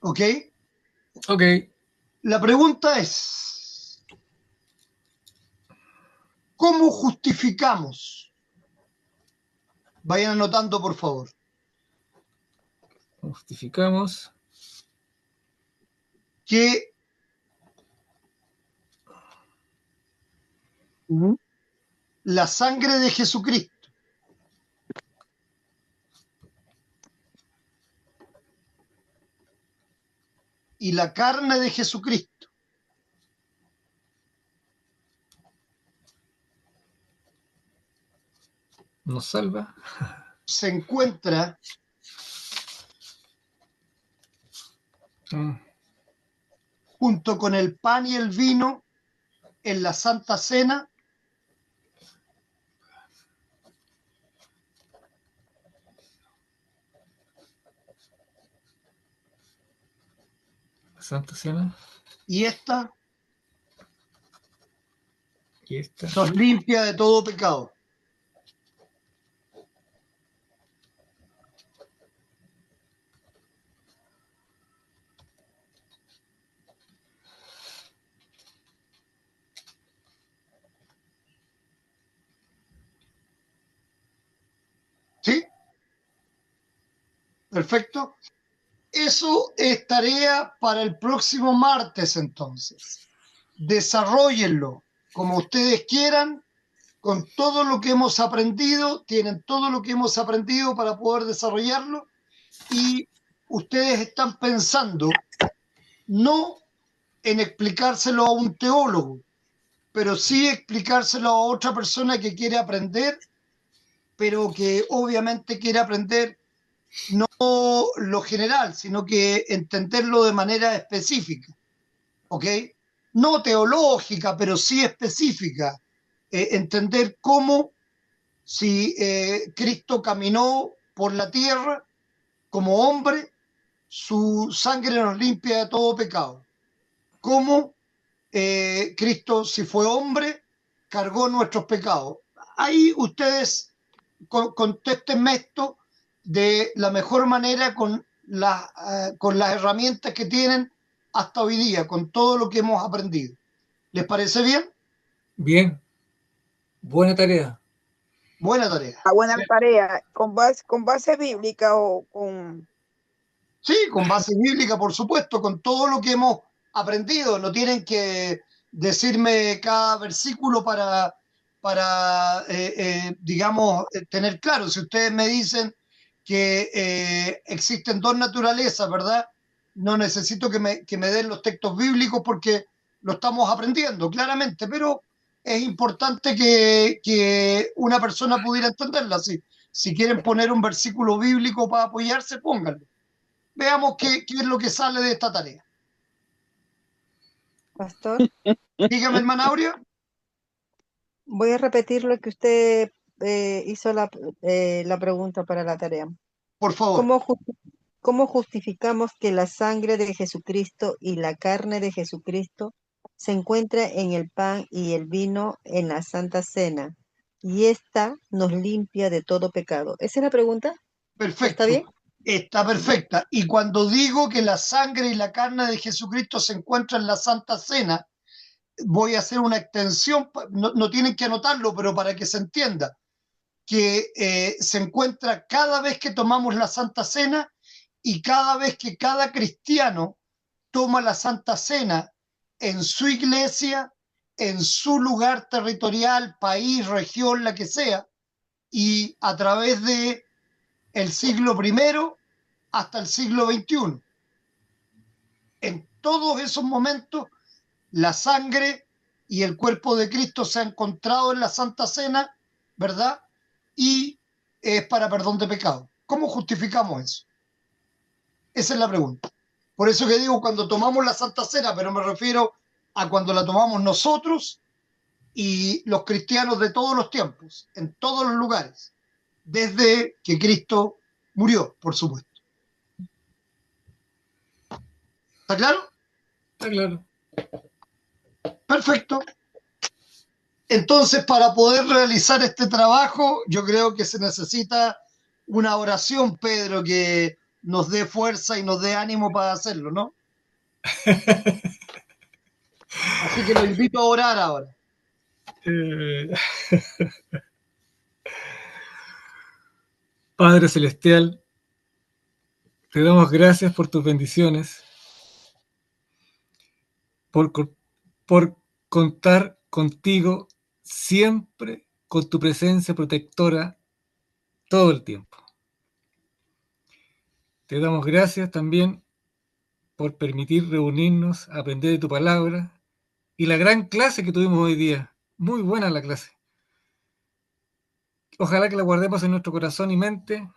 ¿Ok? Ok. La pregunta es, ¿cómo justificamos? Vayan anotando, por favor. Justificamos Que Ujú. la sangre de Jesucristo y la carne de Jesucristo nos salva. se encuentra Mm, junto con el pan y el vino en la Santa Cena, la Santa Cena. y esta Aquí está. nos limpia de todo pecado. ¿Sí? Perfecto. Eso es tarea para el próximo martes, entonces. Desarróllenlo como ustedes quieran, con todo lo que hemos aprendido, tienen todo lo que hemos aprendido para poder desarrollarlo, y ustedes están pensando no en explicárselo a un teólogo, pero sí explicárselo a otra persona que quiere aprender, pero que obviamente quiere aprender no lo general, sino que entenderlo de manera específica, ¿ok? No teológica, pero sí específica. Entender cómo si Cristo caminó por la tierra como hombre, su sangre nos limpia de todo pecado. Cómo Cristo, si fue hombre, cargó nuestros pecados. Ahí ustedes contéstenme esto de la mejor manera con las herramientas que tienen hasta hoy día, con todo lo que hemos aprendido. ¿Les parece bien? Bien, buena tarea. Buena tarea. Ah, buena la tarea, con base bíblica o con... Sí, con base bíblica, por supuesto, con todo lo que hemos aprendido. No tienen que decirme cada versículo para digamos, tener claro. Si ustedes me dicen que existen dos naturalezas, ¿verdad? No necesito que me den los textos bíblicos porque lo estamos aprendiendo, claramente, pero es importante que una persona pudiera entenderla. Si quieren poner un versículo bíblico para apoyarse, pónganlo. Veamos qué es lo que sale de esta tarea. Pastor, Dígame, hermana Aurea, voy a repetir lo que usted hizo la pregunta para la tarea. por favor. ¿Cómo, cómo justificamos que la sangre de Jesucristo y la carne de Jesucristo se encuentra en el pan y el vino en la Santa Cena y ésta nos limpia de todo pecado? ¿Esa es la pregunta? ¿Está bien? Perfecto. Está perfecta. Y cuando digo que la sangre y la carne de Jesucristo se encuentran en la Santa Cena, voy a hacer una extensión, no tienen que anotarlo, pero para que se entienda, que se encuentra cada vez que tomamos la Santa Cena y cada vez que cada cristiano toma la Santa Cena en su iglesia, en su lugar territorial, país, región, la que sea, y a través de el siglo I hasta el siglo XXI. En todos esos momentos, la sangre y el cuerpo de Cristo se han encontrado en la Santa Cena, ¿verdad? Y es para perdón de pecado. ¿Cómo justificamos eso? Esa es la pregunta. Por eso que digo cuando tomamos la Santa Cena, pero me refiero a cuando la tomamos nosotros y los cristianos de todos los tiempos, en todos los lugares, desde que Cristo murió, por supuesto. ¿Está claro? Está claro. Perfecto. Entonces, para poder realizar este trabajo, yo creo que se necesita una oración, Pedro, que nos dé fuerza y nos dé ánimo para hacerlo, ¿no? Así que lo invito a orar ahora. Eh, Padre Celestial, te damos gracias por tus bendiciones, por contar contigo siempre con tu presencia protectora todo el tiempo. Te damos gracias también por permitir reunirnos, aprender de tu palabra y la gran clase que tuvimos hoy día. Muy buena la clase. Ojalá que la guardemos en nuestro corazón y mente.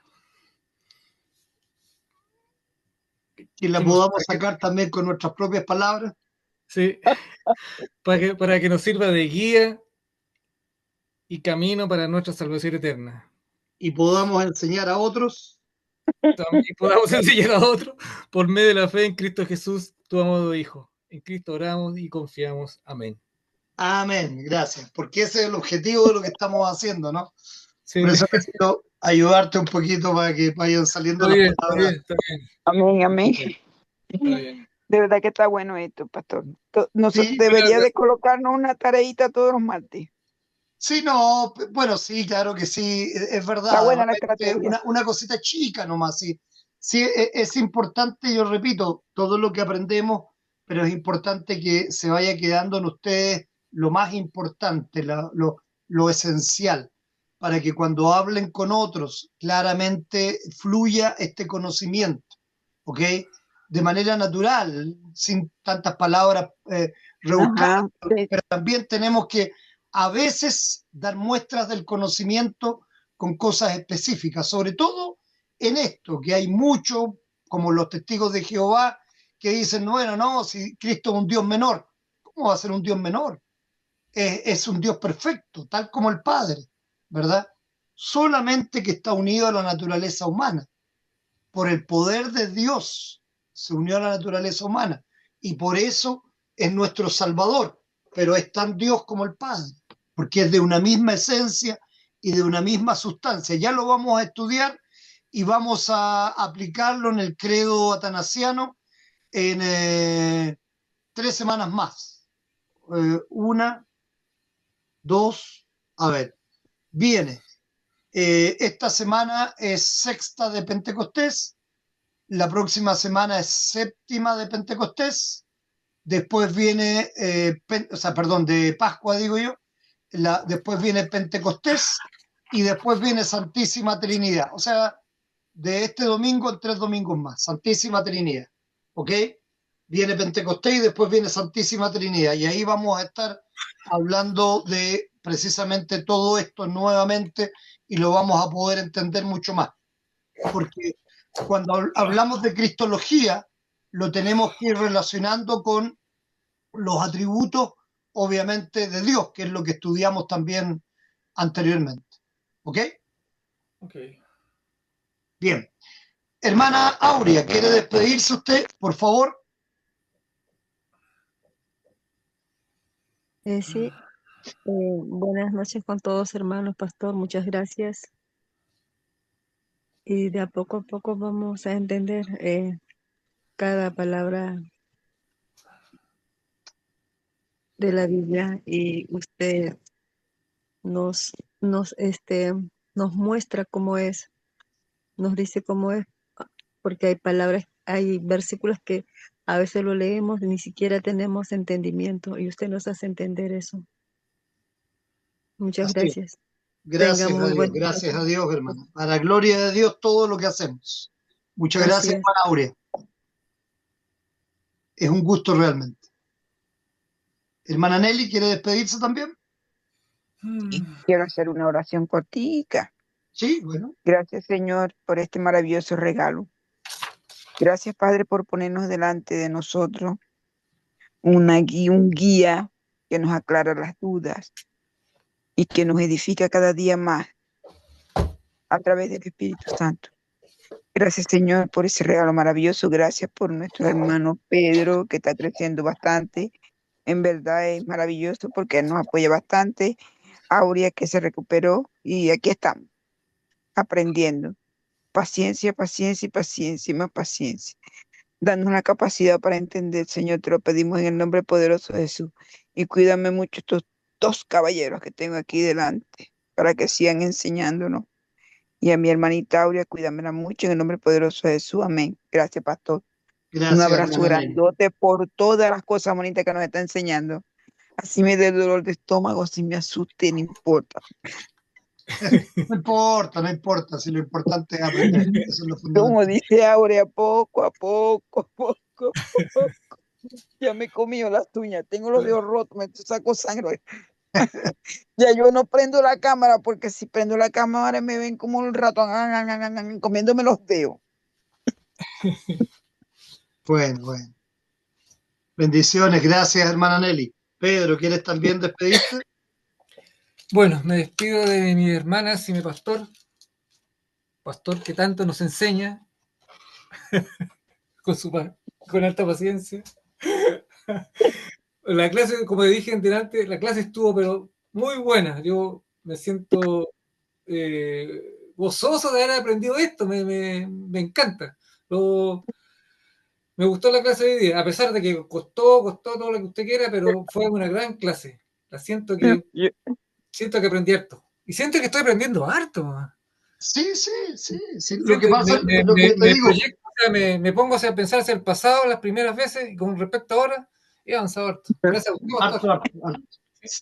Y la Que podamos sacar también con nuestras propias palabras. Sí, para que nos sirva de guía y camino para nuestra salvación eterna. Y podamos enseñar a otros. También podamos enseñar a otros por medio de la fe en Cristo Jesús, tu amado Hijo. En Cristo oramos y confiamos. Amén. Amén, gracias. Porque ese es el objetivo de lo que estamos haciendo, ¿no? Sí. Por eso necesito ayudarte un poquito para que vayan saliendo las palabras. Está bien. Amén, amén. Está bien. De verdad que está bueno esto, pastor. Sí, Debería de colocarnos una tareita todos los martes. Sí, no, bueno, sí, claro que sí, es verdad. Está buena la Realmente estrategia. una cosita chica nomás, sí. Sí, es importante, yo repito, todo lo que aprendemos, pero es importante que se vaya quedando en ustedes lo más importante, lo esencial, para que cuando hablen con otros, claramente fluya este conocimiento, ¿ok? De manera natural, sin tantas palabras rebuscadas, Ajá, sí. pero también tenemos que a veces dar muestras del conocimiento con cosas específicas, sobre todo en esto, que hay mucho, como los testigos de Jehová, que dicen, bueno, no, si Cristo es un Dios menor, ¿cómo va a ser un Dios menor? Es un Dios perfecto, tal como el Padre, ¿verdad? Solamente que está unido a la naturaleza humana. Por el poder de Dios se unió a la naturaleza humana y por eso es nuestro Salvador, pero es tan Dios como el Padre, porque es de una misma esencia y de una misma sustancia. Ya lo vamos a estudiar y vamos a aplicarlo en el credo atanasiano en 3 semanas más. Una, dos, a ver, viene. Esta semana es sexta de Pentecostés, la próxima semana es séptima de Pentecostés, después viene, de Pascua digo yo, después viene Pentecostés y después viene Santísima Trinidad. O sea, de este domingo en 3 domingos más, Santísima Trinidad. ¿Ok? Viene Pentecostés y después viene Santísima Trinidad. Y ahí vamos a estar hablando de precisamente todo esto nuevamente y lo vamos a poder entender mucho más. Porque cuando hablamos de cristología, lo tenemos que ir relacionando con los atributos, obviamente, de Dios, que es lo que estudiamos también anteriormente. ¿Ok? Ok. Bien. Hermana Aurea, ¿quiere despedirse usted, por favor? Sí, buenas noches con todos, hermanos, pastor, muchas gracias. Y de a poco vamos a entender cada palabra de la Biblia y usted nos, nos, este, nos muestra cómo es, nos dice cómo es, porque hay palabras, hay versículos que a veces lo leemos y ni siquiera tenemos entendimiento y usted nos hace entender eso. Muchas Así es. gracias. Gracias Tenga a muy Dios, buen gracias a día. Dios, hermano. Para gloria de Dios todo lo que hacemos. Muchas Así gracias, es. hermana Aurea. Es un gusto realmente. Hermana Nelly, ¿quiere despedirse también? Y quiero hacer una oración cortica. Sí, bueno. Gracias, Señor, por este maravilloso regalo. Gracias, Padre, por ponernos delante de nosotros un guía que nos aclara las dudas y que nos edifica cada día más a través del Espíritu Santo. Gracias, Señor, por ese regalo maravilloso. Gracias por nuestro hermano Pedro, que está creciendo bastante. En verdad es maravilloso porque nos apoya bastante. Aurea, que se recuperó, y aquí estamos, aprendiendo. Paciencia, paciencia y paciencia y más paciencia. Danos la capacidad para entender, Señor, te lo pedimos en el nombre poderoso de Jesús. Y cuídame mucho estos 2 caballeros que tengo aquí delante, para que sigan enseñándonos. Y a mi hermanita Aurea, cuídamela mucho en el nombre poderoso de Jesús. Amén. Gracias, pastor. Un Gracias, abrazo hermana Nelly. grandote por todas las cosas bonitas que nos está enseñando. Así me dé dolor de estómago, así me asuste, no importa. No importa, no importa, si lo importante es aprender, eso es lo Como fundamental. dice Aurea, poco a poco, poco a poco. Ya me he comido las uñas, tengo los dedos rotos, me saco sangre. Ya yo no prendo la cámara, porque si prendo la cámara me ven como un ratón comiéndome los dedos. Bueno, bueno. Bendiciones, gracias, hermana Nelly. Pedro, ¿quieres también despedirte? Bueno, me despido de mis hermanas y mi pastor que tanto nos enseña con alta paciencia. La clase, como dije antes, la clase estuvo pero muy buena. Yo me siento gozoso de haber aprendido esto, me encanta. Me gustó la clase de hoy día, a pesar de que costó todo lo que usted quiera, pero fue una gran clase. Siento que aprendí harto. Y siento que estoy aprendiendo harto. Sí, sí, sí, sí. Lo que Me, pasa, me, lo que me, te me digo, proyecto, o sea, me pongo a pensar hacia el pasado las primeras veces y con respecto a ahora he avanzado harto. Gracias a usted, harto, pastor. harto, harto.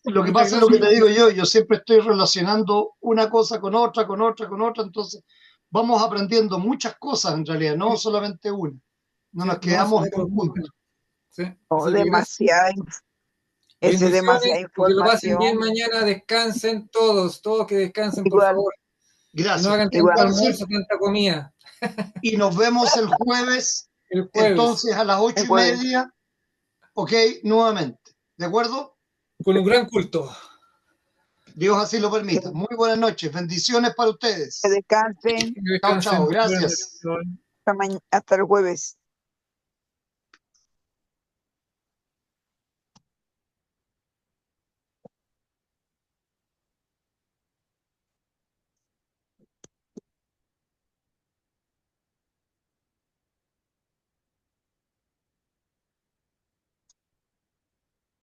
Lo que Muchas pasa es lo que te gracias. digo yo siempre estoy relacionando una cosa con otra, con otra, con otra, entonces vamos aprendiendo muchas cosas en realidad, no solamente una. No Sí, nos no, quedamos en un punto. sí. Oh, Así que gracias. esa es demasiada Bendiciones y que lo pasen bien información. mañana. Descansen todos que descansen, por Igual, favor. Que no Gracias. hagan tanto igual, Descansen almuerzo, tanta comida. y nos vemos el jueves, El jueves, entonces a las ocho y igual. media, ok, nuevamente. ¿De acuerdo? con un gran culto. Dios así lo permita. Muy buenas noches. Bendiciones para Que ustedes. descansen Chao, chao. Descansen. Gracias. hasta el jueves.